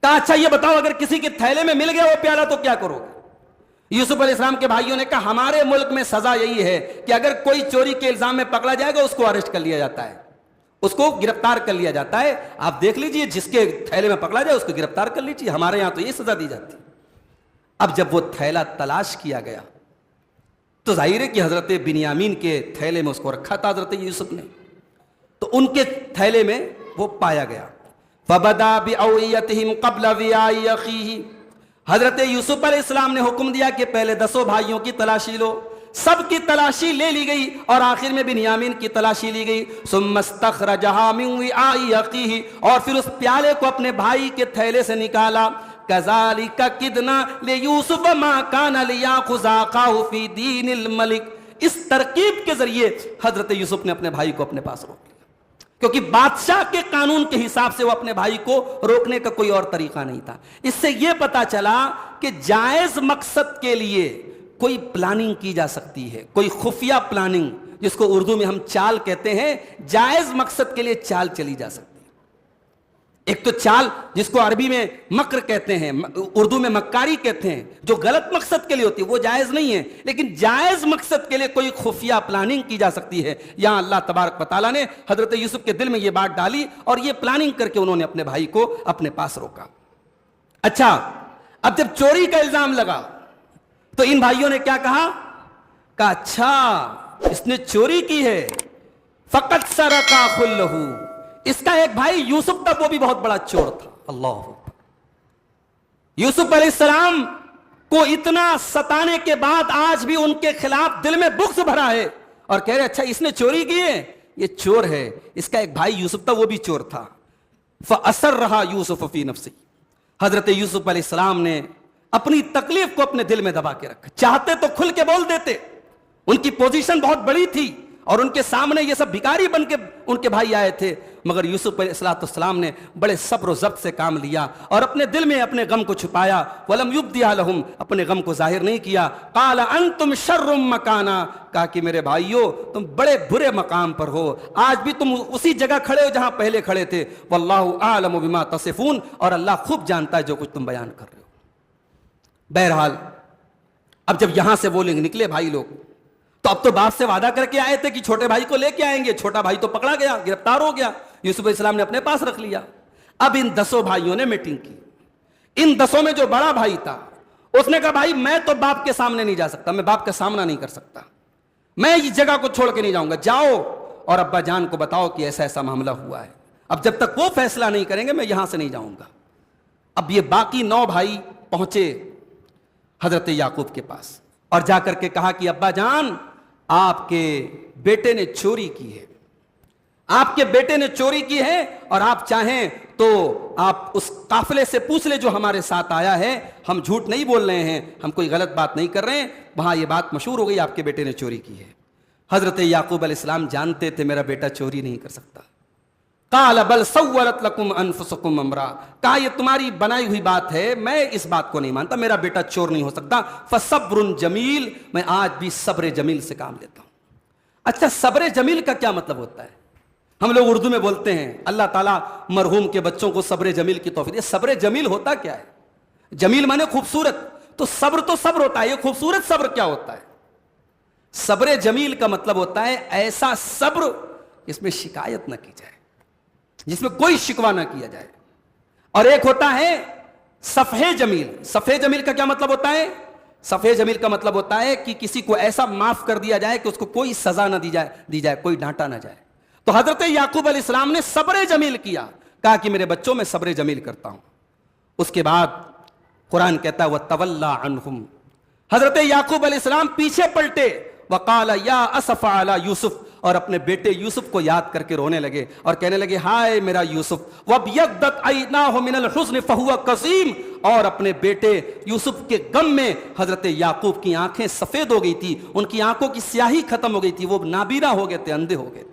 کہا اچھا یہ بتاؤ اگر کسی کے تھیلے میں مل گیا وہ پیالہ تو کیا کرو گے؟ یوسف علیہ السلام کے بھائیوں نے کہا ہمارے ملک میں سزا یہی ہے کہ اگر کوئی چوری کے الزام میں پکڑا جائے گا اس کو اریسٹ کر لیا جاتا ہے، اس کو گرفتار کر لیا جاتا ہے۔ آپ دیکھ لیجئے جس کے تھیلے میں پکڑا جائے اس کو گرفتار کر لیجئے، ہمارے یہاں تو یہ سزا دی جاتی ہے۔ اب جب وہ تھیلا تلاش کیا گیا تو ظاہر ہے کہ حضرت بنیامین کے تھیلے میں اس کو رکھا تھا حضرت یوسف نے، تو ان کے تھیلے میں وہ پایا گیا۔ فَبَدَا بِأَوْعِيَتِهِمْ قَبْلَ وِعَاءِ أَخِيهِ، حضرت یوسف علیہ السلام نے حکم دیا کہ پہلے 10 بھائیوں کی تلاشی لو، سب کی تلاشی لے لی گئی اور آخر میں بنیامین کی تلاشی لی گئی۔ ثُمَّ اسْتَخْرَجَهَا مِنْ وِعَاءِ أَخِيهِ، اور پھر اس پیالے کو اپنے بھائی کے تھیلے سے نکالا۔ كَذَلِكَ كِدْنَا لِيُوسُفَ مَا كَانَ لِيَأْخُذَ أَخَاهُ فِي دِينِ الْمَلِكِ، اس ترکیب کے ذریعے حضرت یوسف نے اپنے بھائی کو اپنے پاس روک لیا، کیونکہ بادشاہ کے قانون کے حساب سے وہ اپنے بھائی کو روکنے کا کوئی اور طریقہ نہیں تھا۔ اس سے یہ پتا چلا کہ جائز مقصد کے لیے کوئی پلاننگ کی جا سکتی ہے، کوئی خفیہ پلاننگ جس کو اردو میں ہم چال کہتے ہیں، جائز مقصد کے لیے چال چلی جا سکتی ہے۔ ایک تو چال جس کو عربی میں مکر کہتے ہیں، اردو میں مکاری کہتے ہیں، جو غلط مقصد کے لیے ہوتی ہے وہ جائز نہیں ہے، لیکن جائز مقصد کے لیے کوئی خفیہ پلاننگ کی جا سکتی ہے۔ یہاں اللہ تبارک و تعالیٰ نے حضرت یوسف کے دل میں یہ بات ڈالی اور یہ پلاننگ کر کے انہوں نے اپنے بھائی کو اپنے پاس روکا۔ اچھا اب جب چوری کا الزام لگا تو ان بھائیوں نے کیا کہا؟ کہا اچھا اس نے چوری کی ہے، فقط سرق اخ لہ، اس کا ایک بھائی یوسف تھا وہ بھی بہت بڑا چور تھا۔ اللہ یوسف علیہ السلام کو اتنا ستانے کے بعد آج بھی ان کے خلاف دل میں بغض بھرا ہے اور کہہ رہے اچھا اس نے چوری کی ہے، یہ چور ہے، اس کا ایک بھائی یوسف تھا وہ بھی چور تھا۔ فَأَسَرَّهَا يُوسُفُ فِي نَفْسِهِ، حضرت یوسف علیہ السلام نے اپنی تکلیف کو اپنے دل میں دبا کے رکھا، چاہتے تو کھل کے بول دیتے، ان کی پوزیشن بہت بڑی تھی اور ان کے سامنے یہ سب بھکاری بن کے ان کے بھائی آئے تھے، مگر یوسف علیہ السلام نے بڑے صبر و ضبط سے کام لیا اور اپنے دل میں اپنے غم کو چھپایا۔ وَلَمْ يُبْدِهَا لَهُمْ، اپنے غم کو ظاہر نہیں کیا۔ قَالَ أَنْتُمْ شَرٌّ مَّكَانًا، کہا کہ میرے بھائیو تم بڑے برے مقام پر ہو، آج بھی تم اسی جگہ کھڑے ہو جہاں پہلے کھڑے تھے۔ وَاللَّهُ أَعْلَمُ بِمَا تَصِفُونَ، اور اللہ خوب جانتا ہے جو کچھ تم بیان کر رہے ہو۔ بہرحال اب جب یہاں سے وہ نکلے بھائی لوگ تو اب تو باپ سے وعدہ کر کے آئے تھے کہ چھوٹے بھائی کو لے کے آئیں گے، چھوٹا بھائی تو پکڑا گیا، گرفتار ہو گیا، یوسف علیہ السلام نے اپنے پاس رکھ لیا۔ اب ان 10 بھائیوں نے میٹنگ کی، ان 10 میں جو بڑا بھائی تھا اس نے کہا بھائی میں تو باپ کے سامنے نہیں جا سکتا, میں باپ کا سامنا نہیں کر سکتا, میں اس جگہ کو چھوڑ کے نہیں جاؤں گا, جاؤ اور ابا جان کو بتاؤ کہ ایسا ایسا معاملہ ہوا ہے, اب جب تک وہ فیصلہ نہیں کریں گے میں یہاں سے نہیں جاؤں گا. اب یہ باقی 9 بھائی پہنچے حضرت یعقوب کے پاس اور جا کر کے کہا کہ ابا جان آپ کے بیٹے نے چوری کی ہے, آپ کے بیٹے نے چوری کی ہے, اور آپ چاہیں تو آپ اس قافلے سے پوچھ لیں جو ہمارے ساتھ آیا ہے, ہم جھوٹ نہیں بول رہے ہیں, ہم کوئی غلط بات نہیں کر رہے ہیں, وہاں یہ بات مشہور ہو گئی آپ کے بیٹے نے چوری کی ہے. حضرت یعقوب علیہ السلام جانتے تھے میرا بیٹا چوری نہیں کر سکتا. قال بل سولت لکم انفسکم امرا, کہا یہ تمہاری بنائی ہوئی بات ہے, میں اس بات کو نہیں مانتا, میرا بیٹا چور نہیں ہو سکتا. فصبر جمیل, میں آج بھی صبر جمیل سے کام لیتا ہوں. اچھا صبر جمیل کا کیا مطلب ہوتا ہے؟ ہم لوگ اردو میں بولتے ہیں اللہ تعالیٰ مرحوم کے بچوں کو صبر جمیل کی توفیق دے. صبر جمیل ہوتا کیا ہے؟ جمیل مانے خوبصورت, تو صبر ہوتا ہے, یہ خوبصورت صبر کیا ہوتا ہے؟ صبر جمیل کا مطلب ہوتا ہے ایسا صبر جس میں شکایت نہ کی جائے, جس میں کوئی شکوہ نہ کیا جائے. اور ایک ہوتا ہے صفح جمیل. صفح جمیل کا کیا مطلب ہوتا ہے؟ صفح جمیل کا مطلب ہوتا ہے کہ کسی کو ایسا معاف کر دیا جائے کہ اس کو کوئی سزا نہ دی جائے, کوئی ڈانٹا نہ جائے. تو حضرت یعقوب علیہ السلام نے صبر جمیل کیا, کہا کہ میرے بچوں میں صبر جمیل کرتا ہوں. اس کے بعد قرآن کہتا ہے وَتَوَلَّى عَنْهُمْ, حضرت یعقوب علیہ السلام پیچھے پلٹے, وَقَالَ يَا أَسَفَ عَلَى يُوسُف, اور اپنے بیٹے یوسف کو یاد کر کے رونے لگے اور کہنے لگے ہائے میرا یوسف. وَابْيَضَّتْ عَيْنَاهُ مِنَ الْحُزْنِ فَهُوَ كَظِيمٌ, اور اپنے بیٹے یوسف کے غم میں حضرت یعقوب کی آنکھیں سفید ہو گئی تھی, ان کی آنکھوں کی سیاہی ختم ہو گئی تھی, وہ نابینا ہو گئے تھے, اندھے ہو گئے تھے.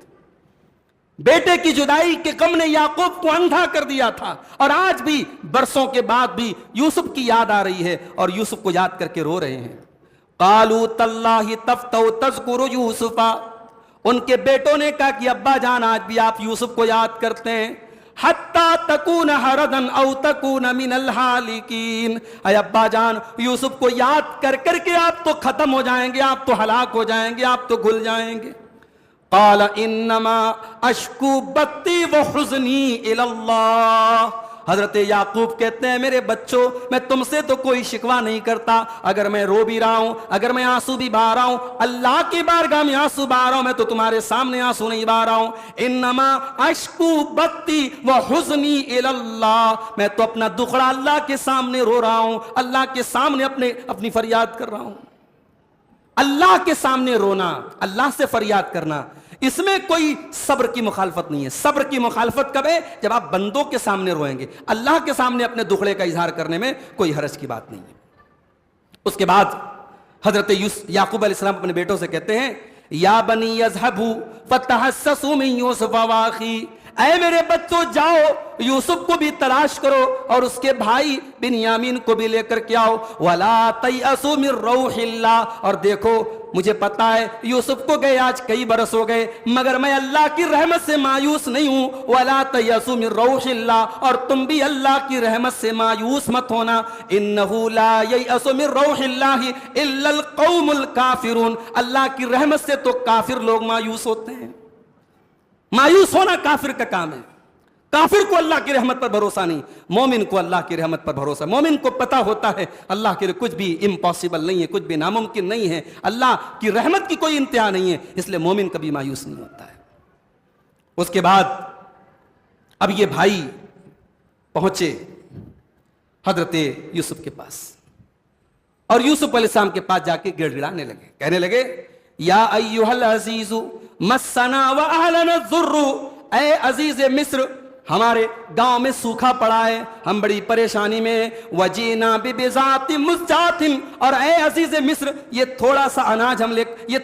بیٹے کی جدائی کے غم نے یعقوب کو اندھا کر دیا تھا, اور آج بھی برسوں کے بعد بھی یوسف کی یاد آ رہی ہے اور یوسف کو یاد کر کے رو رہے ہیں. قالوا تاللہ تفتؤ تذکر یوسفا, ان کے بیٹوں نے کہا کہ ابا جان آج بھی آپ یوسف کو یاد کرتے ہیں. حتی تکون حردا او تکون من الحالکین, اے ابا جان یوسف کو یاد کر کر کے آپ تو ختم ہو جائیں گے, آپ تو ہلاک ہو جائیں گے, آپ تو گھل جائیں گے. قال انما اشکو بتی وحزنی الی اللہ, حضرت یعقوب کہتے ہیں میرے بچوں میں تم سے تو کوئی شکوہ نہیں کرتا, اگر میں رو بھی رہا ہوں, اگر میں آنسو بھی بہا رہا ہوں, اللہ کی بارگاہ میں آنسو بہا رہا ہوں, میں تو تمہارے سامنے آنسو نہیں بہا رہا ہوں. انما اشکو بتی وحزنی الی اللہ, میں تو اپنا دکھڑا اللہ کے سامنے رو رہا ہوں, اللہ کے سامنے اپنی فریاد کر رہا ہوں. اللہ کے سامنے رونا, اللہ سے فریاد کرنا, اس میں کوئی صبر کی مخالفت نہیں ہے. صبر کی مخالفت کب ہے؟ جب آپ بندوں کے سامنے روئیں گے. اللہ کے سامنے اپنے دکھڑے کا اظہار کرنے میں کوئی حرج کی بات نہیں ہے. اس کے بعد حضرت یعقوب علیہ السلام اپنے بیٹوں سے کہتے ہیں یا بنی یذهبوا فتحسسوا من یوسف واخی, اے میرے بچوں جاؤ یوسف کو بھی تلاش کرو اور اس کے بھائی بنیامین کو بھی لے کر کے آؤ. ولا تیأسوا من روح اللہ, اور دیکھو مجھے پتا ہے یوسف کو گئے آج کئی برس ہو گئے, مگر میں اللہ کی رحمت سے مایوس نہیں ہوں. ولا تیأسوا من روح اللہ, اور تم بھی اللہ کی رحمت سے مایوس مت ہونا. انہ لا ییأس من روح اللہ الا القوم الکافرون, اللہ کی رحمت سے تو کافر لوگ مایوس ہوتے ہیں. مایوس ہونا کافر کا کام ہے. کافر کو اللہ کی رحمت پر بھروسہ نہیں, مومن کو اللہ کی رحمت پر بھروسہ. مومن کو پتا ہوتا ہے اللہ کے لیے کچھ بھی امپاسبل نہیں ہے, کچھ بھی ناممکن نہیں ہے, اللہ کی رحمت کی کوئی انتہا نہیں ہے, اس لیے مومن کبھی مایوس نہیں ہوتا ہے. اس کے بعد اب یہ بھائی پہنچے حضرت یوسف کے پاس, اور یوسف علیہ السلام کے پاس جا کے گڑ گڑانے لگے, کہنے لگے یا ایھا العزیز مسنا واہلنا الضر, اے عزیز مصر ہمارے گاؤں میں سوکھا پڑا ہے, ہم بڑی پریشانی میں. وجینا ببضاعۃ مزجاۃ, اور اے عزیز مصر یہ تھوڑا سا اناج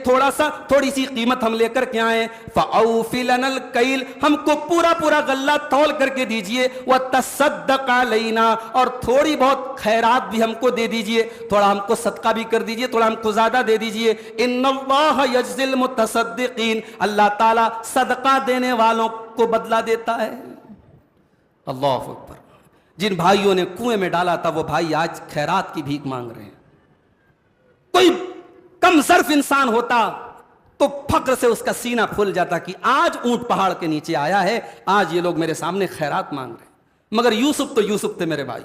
تھوڑی سی قیمت ہم لے کر کے آئے. فاوفی لنا الکیل, ہم کو پورا غلہ تول کر کے دیجئے. وتصدق علینا, اور تھوڑی بہت خیرات بھی ہم کو دے دیجئے, تھوڑا ہم کو صدقہ بھی کر دیجئے, تھوڑا ہم کو زیادہ دے دیجئے. ان اللہ یجزی المتصدقین, اللہ تعالی صدقہ دینے والوں کو بدلہ دیتا ہے. اللہ اکبر. جن بھائیوں نے کنویں میں ڈالا تھا وہ بھائی آج خیرات کی بھیک مانگ رہے ہیں. کوئی کم ظرف انسان ہوتا تو فخر سے اس کا سینہ پھول جاتا کہ آج اونٹ پہاڑ کے نیچے آیا ہے, آج یہ لوگ میرے سامنے خیرات مانگ رہے ہیں. مگر یوسف تو یوسف تھے میرے بھائی.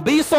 20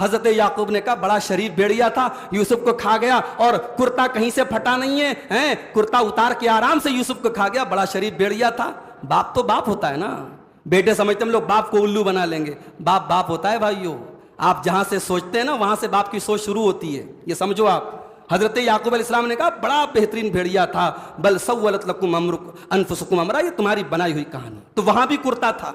حضرت یعقوب نے کہا بڑا شریف بھیڑیا تھا، یوسف کو کھا گیا اور کرتا کہیں سے پھٹا نہیں ہے، کرتا اتار کے آرام سے یوسف کو کھا گیا، بڑا شریف بھیڑیا تھا۔ باپ تو باپ ہوتا ہے نا، بیٹے سمجھتے ہم لوگ باپ کو الو بنا لیں گے، باپ باپ ہوتا ہے بھائیو۔ آپ جہاں سے سوچتے ہیں نا وہاں سے باپ کی سوچ شروع ہوتی ہے، یہ سمجھو آپ۔ حضرت یعقوب علیہ السلام نے کہا بڑا بہترین بھیڑیا تھا، بل سولت لکم انفسکم امرا، یہ تمہاری بنائی ہوئی کہانی، تو وہاں بھی کرتا تھا۔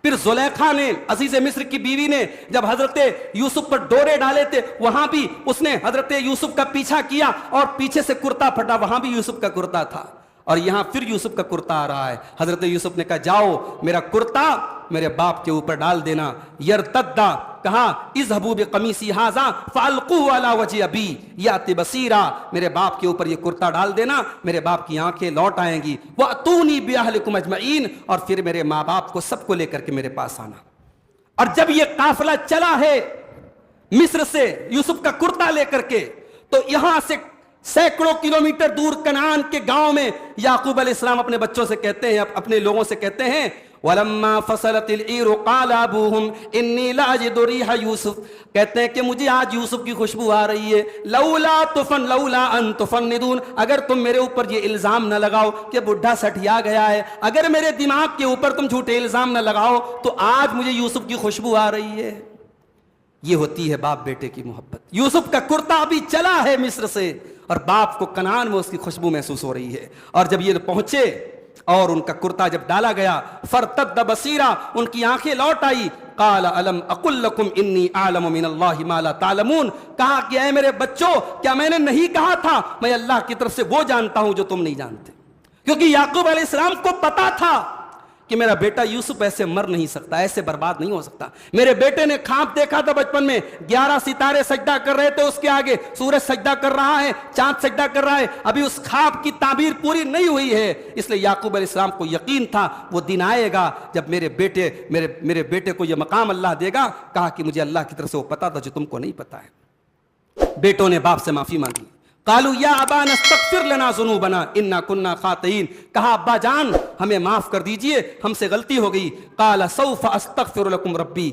پھر زلیخا نے، عزیز مصر کی بیوی نے جب حضرت یوسف پر ڈورے ڈالے تھے وہاں بھی اس نے حضرت یوسف کا پیچھا کیا اور پیچھے سے کرتا پھٹا، وہاں بھی یوسف کا کرتا تھا، اور یہاں پھر یوسف کا کرتا آ رہا ہے۔ حضرت یوسف نے کہا جاؤ میرا کرتا میرے باپ کے اوپر ڈال دینا، یرتدا، کہا اذهبوا بقمیصی ھذا فالقوه علی وجه ابی یأتی بصیرا، میرے باپ کے اوپر یہ کرتا ڈال دینا، میرے باپ کی آنکھیں لوٹ آئیں گی، واتونی باہلکم اجمعین، اور پھر میرے ماں باپ کو سب کو لے کر کے میرے پاس آنا۔ اور جب یہ قافلہ چلا ہے مصر سے یوسف کا کرتا لے کر کے، تو یہاں سے سینکڑوں کلومیٹر دور کنعان کے گاؤں میں یعقوب علیہ السلام اپنے بچوں سے کہتے ہیں، اپنے لوگوں سے کہتے ہیں وَلَمَّا فَصَلَتِ الْعِيرُ قَالَ أَبُوهُمْ إِنِّي لَأَجِدُ رِيحَ یوسف، کہتے ہیں کہ مجھے آج یوسف کی خوشبو آ رہی ہے، لولا ان تفندون، اگر تم میرے اوپر یہ الزام نہ لگاؤ کہ بڈھا سٹھیا گیا ہے، اگر میرے دماغ کے اوپر تم جھوٹے الزام نہ لگاؤ تو آج مجھے یوسف کی خوشبو آ رہی ہے۔ یہ ہوتی ہے باپ بیٹے کی محبت۔ یوسف کا کرتا ابھی چلا ہے مصر سے اور باپ کو کنعان میں اس کی خوشبو محسوس ہو رہی ہے، اور جب یہ پہنچے اور ان کا کرتا جب ڈالا گیا، فرتد بصیرا، ان کی آنکھیں لوٹ آئی، قال الم اقل لکم انی اعلم من اللہ ما لا تعلمون، کہا کہ اے میرے بچوں کیا میں نے نہیں کہا تھا میں اللہ کی طرف سے وہ جانتا ہوں جو تم نہیں جانتے؟ کیونکہ یعقوب علیہ السلام کو پتا تھا کہ میرا بیٹا یوسف ایسے مر نہیں سکتا، ایسے برباد نہیں ہو سکتا۔ میرے بیٹے نے خواب دیکھا تھا بچپن میں، 11 ستارے سجدہ کر رہے تھے اس کے آگے، سورج سجدہ کر رہا ہے، چاند سجدہ کر رہا ہے، ابھی اس خواب کی تعبیر پوری نہیں ہوئی ہے، اس لیے یعقوب علیہ السلام کو یقین تھا وہ دن آئے گا جب میرے بیٹے کو یہ مقام اللہ دے گا۔ کہا کہ مجھے اللہ کی طرف سے وہ پتا تھا جو تم کو نہیں پتا ہے۔ بیٹوں نے باپ سے معافی مانگی، قالوا یا ابانا استغفر لنا ذنوبنا انا كنا خاطئین، کہا ابا جان ہمیں معاف کر دیجئے، ہم سے غلطی ہو گئی۔ قال سوف استغفر لكم ربی،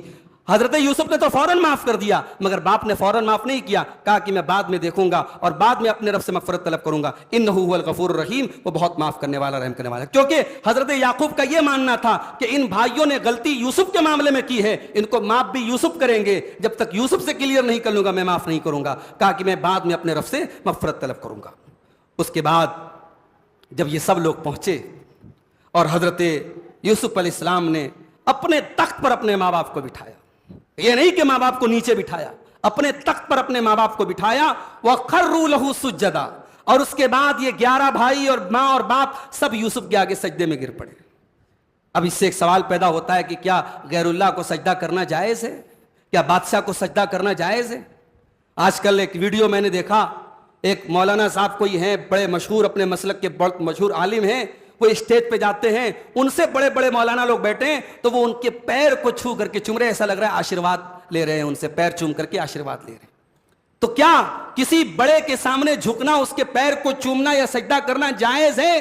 حضرت یوسف نے تو فوراً معاف کر دیا، مگر باپ نے فوراً معاف نہیں کیا، کہا کہ میں بعد میں دیکھوں گا اور بعد میں اپنے رب سے مغفرت طلب کروں گا، انہ هو الغفور الرحیم، وہ بہت معاف کرنے والا رحم کرنے والا ہے۔ کیونکہ حضرت یعقوب کا یہ ماننا تھا کہ ان بھائیوں نے غلطی یوسف کے معاملے میں کی ہے، ان کو معاف بھی یوسف کریں گے، جب تک یوسف سے کلیئر نہیں کر لوں گا میں معاف نہیں کروں گا۔ کہا کہ میں بعد میں اپنے رب سے مغفرت طلب کروں گا۔ اس کے بعد جب یہ سب لوگ پہنچے اور حضرت یوسف علیہ السلام نے اپنے تخت پر اپنے ماں باپ کو بٹھایا، یہ نہیں کہ ماں باپ کو نیچے بٹھایا، اپنے تخت پر اپنے ماں باپ کو بٹھایا، وَخَرُّوا لَهُ سُجَّدًا، اور اس کے بعد یہ 11 بھائی اور ماں اور باپ سب یوسف کے آگے سجدے میں گر پڑے۔ اب اس سے ایک سوال پیدا ہوتا ہے کہ کیا غیر اللہ کو سجدہ کرنا جائز ہے؟ کیا بادشاہ کو سجدہ کرنا جائز ہے؟ آج کل ایک ویڈیو میں نے دیکھا، ایک مولانا صاحب کوئی ہیں بڑے مشہور، اپنے مسلک کے بہت مشہور عالم ہیں، وہ اسٹیج پہ جاتے ہیں، ان سے بڑے بڑے مولانا لوگ بیٹھے ہیں تو وہ ان کے پیر کو چھو کر کے چوم رہے، ایسا لگ رہا ہے آشیرواد لے رہے ہیں، ان سے پیر چوم کر کے آشیرواد لے رہے ہیں۔ تو کیا کسی بڑے کے سامنے جھکنا، اس کے پیر کو چومنا یا سجدہ کرنا جائز ہے؟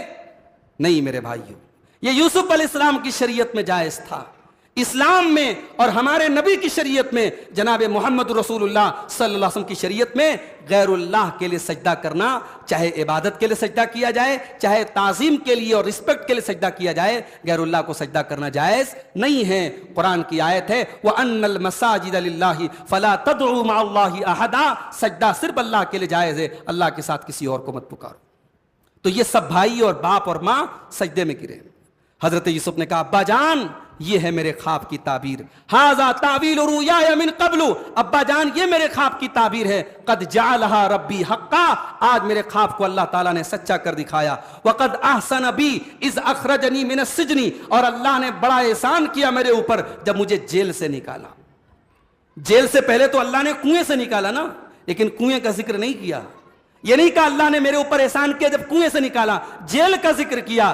نہیں میرے بھائیو، یہ یوسف علیہ السلام کی شریعت میں جائز تھا، اسلام میں اور ہمارے نبی کی شریعت میں، جناب محمد رسول اللہ صلی اللہ علیہ وسلم کی شریعت میں غیر اللہ کے لیے سجدہ کرنا، چاہے عبادت کے لیے سجدہ کیا جائے، چاہے تعظیم کے لیے اور رسپیکٹ کے لیے سجدہ کیا جائے، غیر اللہ کو سجدہ کرنا جائز نہیں ہے۔ قرآن کی آیت ہے وَأَنَّ الْمَسَاجِدَ لِلَّهِ فَلَا تَدْعُوا مَعَ اللَّهِ أَحَدًا، سجدہ صرف اللہ کے لیے جائز ہے، اللہ کے ساتھ کسی اور کو مت پکارو۔ تو یہ سب بھائی اور باپ اور ماں سجدے میں گرے۔ حضرت یوسف نے کہا ابا جان یہ ہے میرے خواب کی تعبیر، ھذا تعویل رؤیایا من قبل، ابا جان یہ میرے خواب کی تعبیر ہے، قد جعلها ربی حقا، آج میرے خواب کو اللہ تعالیٰ نے سچا کر دکھایا، وقد احسن بی اذ اخرجنی من السجن، اور اللہ نے بڑا احسان کیا میرے اوپر جب مجھے جیل سے نکالا۔ جیل سے پہلے تو اللہ نے کنویں سے نکالا نا، لیکن کنویں کا ذکر نہیں کیا، یہ نہیں کہا اللہ نے میرے اوپر احسان کیا جب کنویں سے نکالا، جیل کا ذکر کیا۔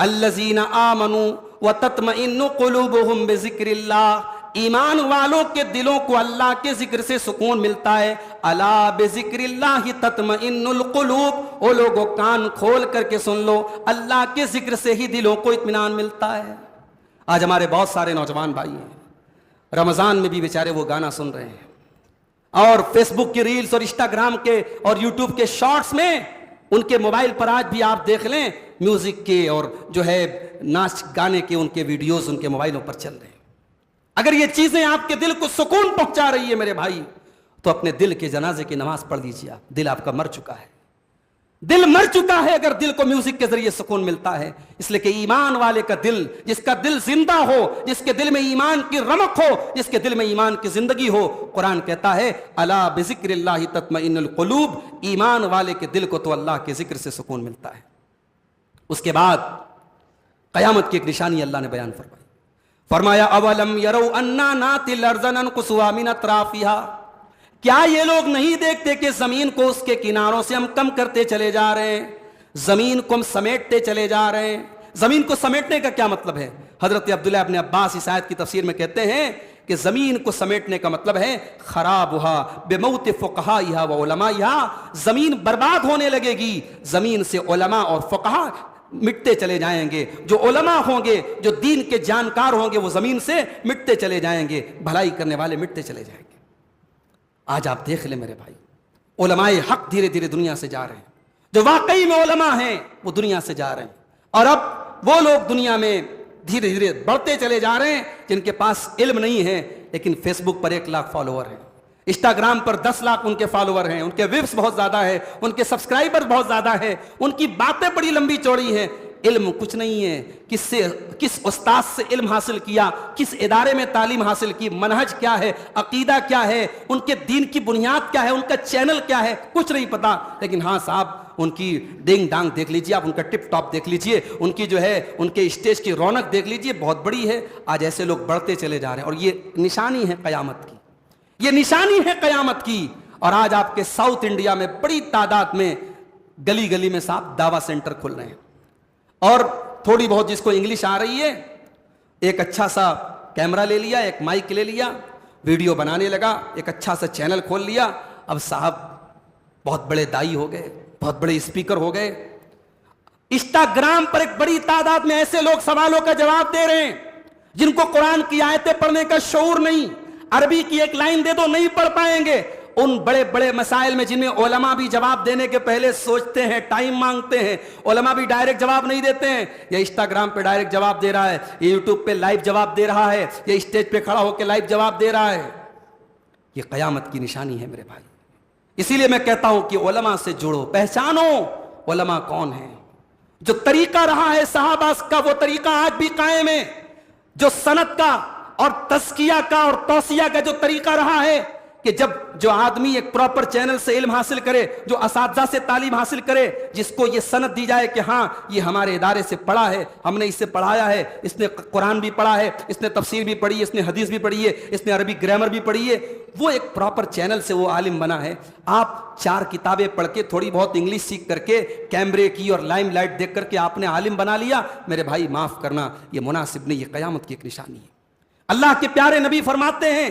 الذین آمنوا وتطمئن قلوبہم بذکراللہ، ایمان والوں کے دلوں کو اللہ کے ذکر سے سکون ملتا ہے. الا بذکر اللہ تطمئن القلوب، او لوگوں کان کھول کر کے سن لو، اللہ کے ذکر سے ہی دلوں کو اطمینان ملتا ہے. آج ہمارے بہت سارے نوجوان بھائی ہیں، رمضان میں بھی بیچارے وہ گانا سن رہے ہیں، اور فیس بک کی ریلز اور انسٹاگرام کے اور یوٹیوب کے شارٹس میں ان کے موبائل پر آج بھی آپ دیکھ لیں میوزک کے اور جو ہے ناچ گانے کے ان کے ویڈیوز ان کے موبائلوں پر چل رہے ہیں. اگر یہ چیزیں آپ کے دل کو سکون پہنچا رہی ہے میرے بھائی، تو اپنے دل کے جنازے کی نماز پڑھ لیجیے. آپ دل آپ کا مر چکا ہے، دل مر چکا ہے اگر دل کو میوزک کے ذریعے سکون ملتا ہے. اس لیے کہ ایمان والے کا دل، جس کا دل زندہ ہو، جس کے دل میں ایمان کی رمق ہو، جس کے دل میں ایمان کی زندگی ہو، قرآن کہتا ہے الا بذکر اللہ تطمئن القلوب، ایمان والے کے دل کو تو اللہ کے ذکر سے سکون ملتا ہے. اس کے بعد قیامت کی ایک نشانی اللہ نے بیان فرمائی. فرمایا اولم یروا انا ناتی الارض ننقصها من اطرافها، کیا یہ لوگ نہیں دیکھتے کہ زمین کو اس کے کناروں سے ہم کم کرتے چلے جا رہے ہیں، زمین کو ہم سمیٹتے چلے جا رہے ہیں. زمین کو سمیٹنے کا کیا مطلب ہے؟ حضرت عبداللہ ابن عباس اس آیت کی تفسیر میں کہتے ہیں کہ زمین کو سمیٹنے کا مطلب ہے خرابها بموت فقہائها و علمائها، زمین برباد ہونے لگے گی، زمین سے علماء اور فقہا مٹتے چلے جائیں گے. جو علماء ہوں گے، جو دین کے جانکار ہوں گے، وہ زمین سے مٹتے چلے جائیں گے، بھلائی کرنے والے مٹتے چلے جائیں گے. آج آپ دیکھ لیں میرے بھائی، علماء حق دھیرے دھیرے دنیا سے جا رہے ہیں، جو واقعی میں علماء ہیں وہ دنیا سے جا رہے ہیں. اور اب وہ لوگ دنیا میں دھیرے دھیرے بڑھتے چلے جا رہے ہیں جن کے پاس علم نہیں ہے، لیکن فیس بک پر 1 لاکھ فالوور ہیں، انسٹاگرام پر 10 لاکھ ان کے فالوور ہیں، ان کے ویوز بہت زیادہ ہے، ان کے سبسکرائبر بہت زیادہ ہے، ان کی باتیں بڑی لمبی چوڑی ہیں. علم کچھ نہیں ہے. کس استاد سے علم حاصل کیا، کس ادارے میں تعلیم حاصل کی، منہج کیا ہے، عقیدہ کیا ہے، ان کے دین کی بنیاد کیا ہے، ان کا چینل کیا ہے، کچھ نہیں پتا. لیکن ہاں صاحب ان کی ڈینگ ڈانگ دیکھ لیجئے، آپ ان کا ٹپ ٹاپ دیکھ لیجئے، ان کی جو ہے ان کے اسٹیج کی رونق دیکھ لیجئے، بہت بڑی ہے. آج ایسے لوگ بڑھتے چلے جا رہے ہیں، اور یہ نشانی ہے قیامت کی، یہ نشانی ہے قیامت کی. اور آج آپ کے ساؤتھ انڈیا میں بڑی تعداد میں گلی گلی میں صاحب دعویٰ سینٹر کھل رہے ہیں، اور تھوڑی بہت جس کو انگلش آ رہی ہے، ایک اچھا سا کیمرہ لے لیا، ایک مائک لے لیا، ویڈیو بنانے لگا، ایک اچھا سا چینل کھول لیا. اب صاحب بہت بڑے دائی ہو گئے، بہت بڑے اسپیکر ہو گئے. انسٹاگرام پر ایک بڑی تعداد میں ایسے لوگ سوالوں کا جواب دے رہے ہیں جن کو قرآن کی آیتیں پڑھنے کا شعور نہیں، عربی کی ایک لائن دے دو نہیں پڑھ پائیں گے. ان بڑے بڑے مسائل میں جن میں علماء بھی جواب دینے کے پہلے سوچتے ہیں، ٹائم مانگتے ہیں، علماء بھی ڈائریکٹ جواب نہیں دیتے ہیں. یہ انسٹاگرام پہ ڈائریکٹ جواب دے رہا ہے، یہ یوٹیوب پہ لائیو جواب دے رہا ہے، یہ اسٹیج پہ کھڑا ہو کے لائیو جواب دے رہا ہے. یہ قیامت کی نشانی ہے میرے بھائی. اسی لیے میں کہتا ہوں کہ علماء سے جڑو، پہچانو علماء کون ہیں. جو طریقہ رہا ہے صحابہ کا وہ طریقہ آج بھی قائم ہے. جو سند کا اور تزکیہ کا اور توصیہ کا جو طریقہ رہا ہے کہ جب جو آدمی ایک پراپر چینل سے علم حاصل کرے، جو اساتذہ سے تعلیم حاصل کرے، جس کو یہ سند دی جائے کہ ہاں یہ ہمارے ادارے سے پڑھا ہے، ہم نے اس سے پڑھایا ہے، اس نے قرآن بھی پڑھا ہے، اس نے تفسیر بھی پڑھی ہے، اس نے حدیث بھی پڑھی ہے، اس نے عربی گرامر بھی پڑھی ہے، وہ ایک پراپر چینل سے وہ عالم بنا ہے. آپ 4 کتابیں پڑھ کے تھوڑی بہت انگلش سیکھ کر کے کیمرے کی اور لائم لائٹ دیکھ کر کے آپ نے عالم بنا لیا، میرے بھائی معاف کرنا، یہ مناسب نہیں. یہ قیامت کی ایک نشانی ہے. اللہ کے پیارے نبی فرماتے ہیں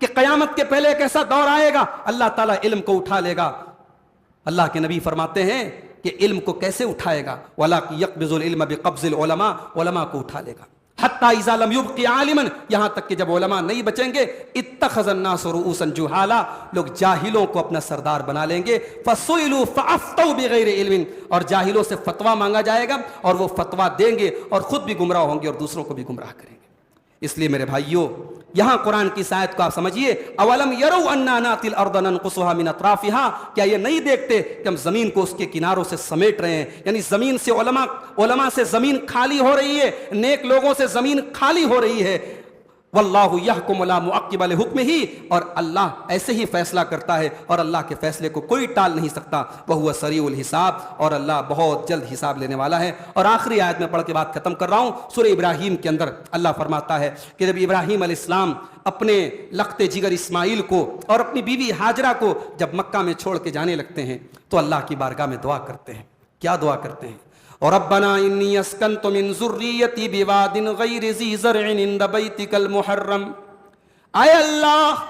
کہ قیامت کے پہلے ایک ایسا دور آئے گا اللہ تعالیٰ علم کو اٹھا لے گا. اللہ کے نبی فرماتے ہیں کہ علم کو کیسے اٹھائے گا؟ وَلَا يَقْبِضُ الْعِلْمَ بِقَبْضِ الْعُلَمَاء، علماء کو اٹھا لے گا. حَتَّى إِذَا لَمْ يُبْقِ عَالِمًا، یہاں تک کہ جب علماء نہیں بچیں گے، اتَّخَذَ النَّاسُ رُؤُوسًا جُهَالًا، لوگ جاہلوں کو اپنا سردار بنا لیں گے. فَسُئِلُوا فَأَفْتَوْا بِغَيْرِ علم، اور جاہلوں سے فتویٰ مانگا جائے گا اور وہ فتویٰ دیں گے اور خود بھی گمراہ ہوں گے اور دوسروں کو بھی گمراہ کریں گے. اس لیے میرے بھائیوں یہاں قرآن کی اس آیت کو آپ سمجھیے، اولم یروا انا ناتی الارض ننقصها من اطرافها، کیا یہ نہیں دیکھتے کہ ہم زمین کو اس کے کناروں سے سمیٹ رہے ہیں؟ یعنی زمین سے علماء سے زمین خالی ہو رہی ہے، نیک لوگوں سے زمین خالی ہو رہی ہے. واللہ یحکم لا معقب لحکمہ، اور اللہ ایسے ہی فیصلہ کرتا ہے اور اللہ کے فیصلے کو کوئی ٹال نہیں سکتا. وہو سریع الحساب، اور اللہ بہت جلد حساب لینے والا ہے. اور آخری آیت میں پڑھ کے بات ختم کر رہا ہوں. سورہ ابراہیم کے اندر اللہ فرماتا ہے کہ جب ابراہیم علیہ السلام اپنے لخت جگر اسماعیل کو اور اپنی بیوی ہاجرہ کو جب مکہ میں چھوڑ کے جانے لگتے ہیں تو اللہ کی بارگاہ میں دعا کرتے ہیں. کیا دعا کرتے ہیں؟ اور ربنا انی اسکنت من ذریتی بواد غیر ذی زرع عند بیتک المحرم، اے اللہ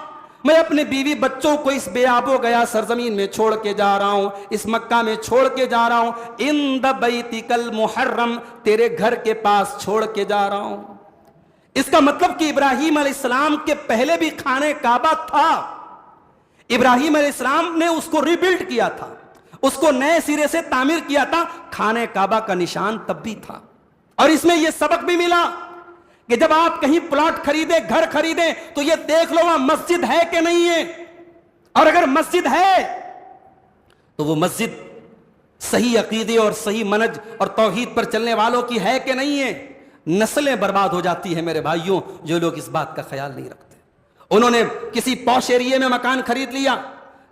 میں اپنے بیوی بچوں کو اس بے آب و گیا سرزمین میں چھوڑ کے جا رہا ہوں، اس مکہ میں چھوڑ کے جا رہا ہوں، عند بیتک المحرم، تیرے گھر کے پاس چھوڑ کے جا رہا ہوں۔ اس کا مطلب کہ ابراہیم علیہ السلام کے پہلے بھی خانہ کعبہ تھا، ابراہیم علیہ السلام نے اس کو ریبلڈ کیا تھا، اس کو نئے سرے سے تعمیر کیا تھا، خانہ کعبہ کا نشان تب بھی تھا۔ اور اس میں یہ سبق بھی ملا کہ جب آپ کہیں پلاٹ خریدیں، گھر خریدیں، تو یہ دیکھ لو وہاں مسجد ہے کہ نہیں ہے، اور اگر مسجد ہے تو وہ مسجد صحیح عقیدے اور صحیح منہج اور توحید پر چلنے والوں کی ہے کہ نہیں ہے۔ نسلیں برباد ہو جاتی ہیں میرے بھائیوں جو لوگ اس بات کا خیال نہیں رکھتے۔ انہوں نے کسی پوش ایریے میں مکان خرید لیا،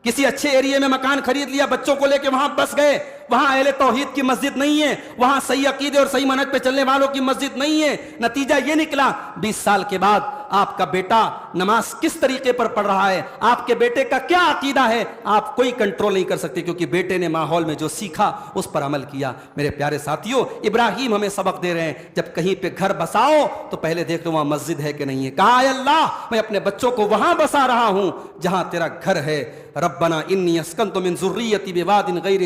کسی اچھے ایریے میں مکان خرید لیا، بچوں کو لے کے وہاں بس گئے، وہاں اہل توحید کی مسجد نہیں ہے، وہاں صحیح عقیدے اور صحیح منہج پہ چلنے والوں کی مسجد نہیں ہے۔ نتیجہ یہ نکلا 20 سال کے بعد آپ کا بیٹا نماز کس طریقے پر پڑھ رہا ہے، آپ کے بیٹے کا کیا عقیدہ ہے، آپ کوئی کنٹرول نہیں کر سکتے، کیونکہ بیٹے نے ماحول میں جو سیکھا اس پر عمل کیا۔ میرے پیارے ساتھیوں، ابراہیم ہمیں سبق دے رہے ہیں، جب کہیں پہ گھر بساؤ تو پہلے دیکھ لو وہاں مسجد ہے کہ نہیں ہے۔ کہا اے اللہ میں اپنے بچوں کو وہاں بسا رہا ہوں جہاں تیرا گھر ہے۔ ربنا انی اسکنت من ذریتی بواد غیر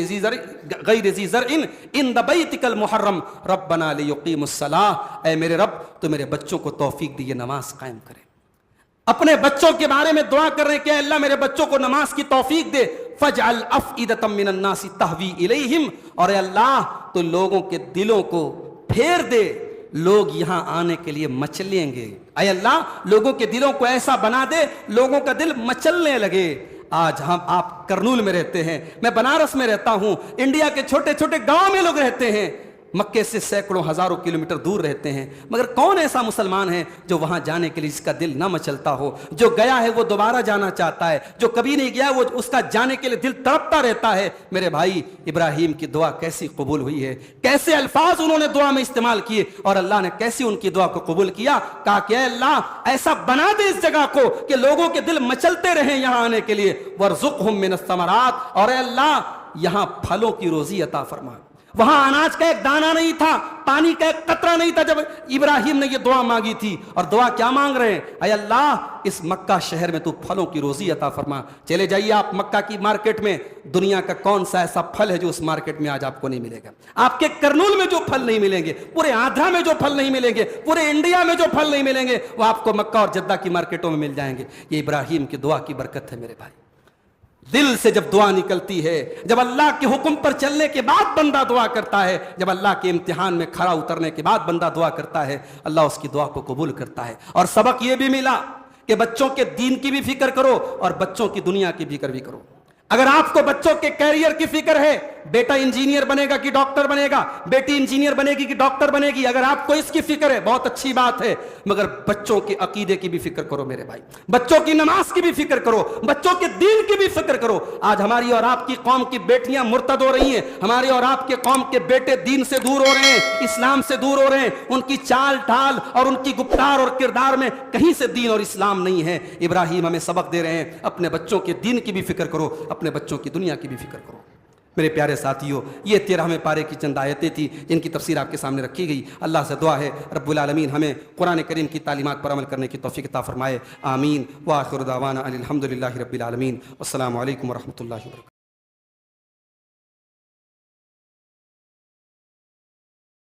ذی زرع عند بیتک المحرم ربنا لیقیموا الصلاۃ، اے میرے رب تو میرے بچوں کو توفیق دیے نماز قائم کریں۔ اپنے بچوں کے بارے میں دعا کر رہے ہیں کہ اے اللہ میرے بچوں کو نماز کی توفیق دے۔ فاجعل افئدۃ من الناس تہوی الیہم، اور اے اللہ تو لوگوں کے دلوں کو پھیر دے، لوگ یہاں آنے کے لیے مچلیں گے۔ اے اللہ لوگوں کے دلوں کو ایسا بنا دے لوگوں کا دل مچلنے لگے۔ آج ہم آپ کرنول میں رہتے ہیں، میں بنارس میں رہتا ہوں، انڈیا کے چھوٹے چھوٹے گاؤں میں لوگ رہتے ہیں، مکے سے سینکڑوں ہزاروں کلومیٹر دور رہتے ہیں، مگر کون ایسا مسلمان ہے جو وہاں جانے کے لیے جس کا دل نہ مچلتا ہو؟ جو گیا ہے وہ دوبارہ جانا چاہتا ہے، جو کبھی نہیں گیا وہ اس کا جانے کے لیے دل تڑپتا رہتا ہے۔ میرے بھائی ابراہیم کی دعا کیسی قبول ہوئی ہے، کیسے الفاظ انہوں نے دعا میں استعمال کیے، اور اللہ نے کیسی ان کی دعا کو قبول کیا۔ کہا کہ اے اللہ ایسا بنا دے اس جگہ کو کہ لوگوں کے دل مچلتے رہیں یہاں آنے کے لیے، وارزقہم من الثمرات، اور اے اللہ یہاں پھلوں کی روزی عطا فرما۔ وہاں اناج کا ایک دانہ نہیں تھا، پانی کا ایک قطرہ نہیں تھا جب ابراہیم نے یہ دعا مانگی تھی، اور دعا کیا مانگ رہے ہیں؟ اے اللہ اس مکہ شہر میں تو پھلوں کی روزی عطا فرما۔ چلے جائیے آپ مکہ کی مارکیٹ میں، دنیا کا کون سا ایسا پھل ہے جو اس مارکیٹ میں آج آپ کو نہیں ملے گا؟ آپ کے کرنول میں جو پھل نہیں ملیں گے، پورے آندھرا میں جو پھل نہیں ملیں گے، پورے انڈیا میں جو پھل نہیں ملیں گے، وہ آپ کو مکہ اور جدہ کی مارکیٹوں میں مل جائیں گے۔ یہ ابراہیم کی دعا کی برکت ہے میرے بھائی۔ دل سے جب دعا نکلتی ہے، جب اللہ کے حکم پر چلنے کے بعد بندہ دعا کرتا ہے، جب اللہ کے امتحان میں کھڑا اترنے کے بعد بندہ دعا کرتا ہے، اللہ اس کی دعا کو قبول کرتا ہے۔ اور سبق یہ بھی ملا کہ بچوں کے دین کی بھی فکر کرو اور بچوں کی دنیا کی فکر بھی کرو۔ اگر آپ کو بچوں کے کیریئر کی فکر ہے، بیٹا انجینئر بنے گا کہ ڈاکٹر بنے گا، بیٹی انجینئر بنے گی کہ ڈاکٹر بنے گی، اگر آپ کو اس کی فکر ہے بہت اچھی بات ہے، مگر بچوں کے عقیدے کی بھی فکر کرو میرے بھائی، بچوں کی نماز کی بھی فکر کرو، بچوں کے دین کی بھی فکر کرو۔ آج ہماری اور آپ کی قوم کی بیٹیاں مرتد ہو رہی ہیں، ہماری اور آپ کے قوم کے بیٹے دین سے دور ہو رہے ہیں، اسلام سے دور ہو رہے ہیں، ان کی چال ڈھال اور ان کی گفتار اور کردار میں کہیں سے دین اور اسلام نہیں ہے۔ ابراہیم ہمیں سبق دے رہے ہیں، اپنے بچوں کے دین کی بھی فکر کرو، اپنے بچوں کی دنیا کی بھی فکر کرو۔ میرے پیارے ساتھیوں، یہ 13ویں پارے کی چند آیتیں تھیں جن کی تفسیر آپ کے سامنے رکھی گئی۔ اللہ سے دعا ہے رب العالمین ہمیں قرآن کریم کی تعلیمات پر عمل کرنے کی توفیق عطا فرمائے، آمین۔ وآخر دعوانا ان الحمد للہ رب العالمین، والسلام علیکم ورحمۃ اللہ وبرکاتہ۔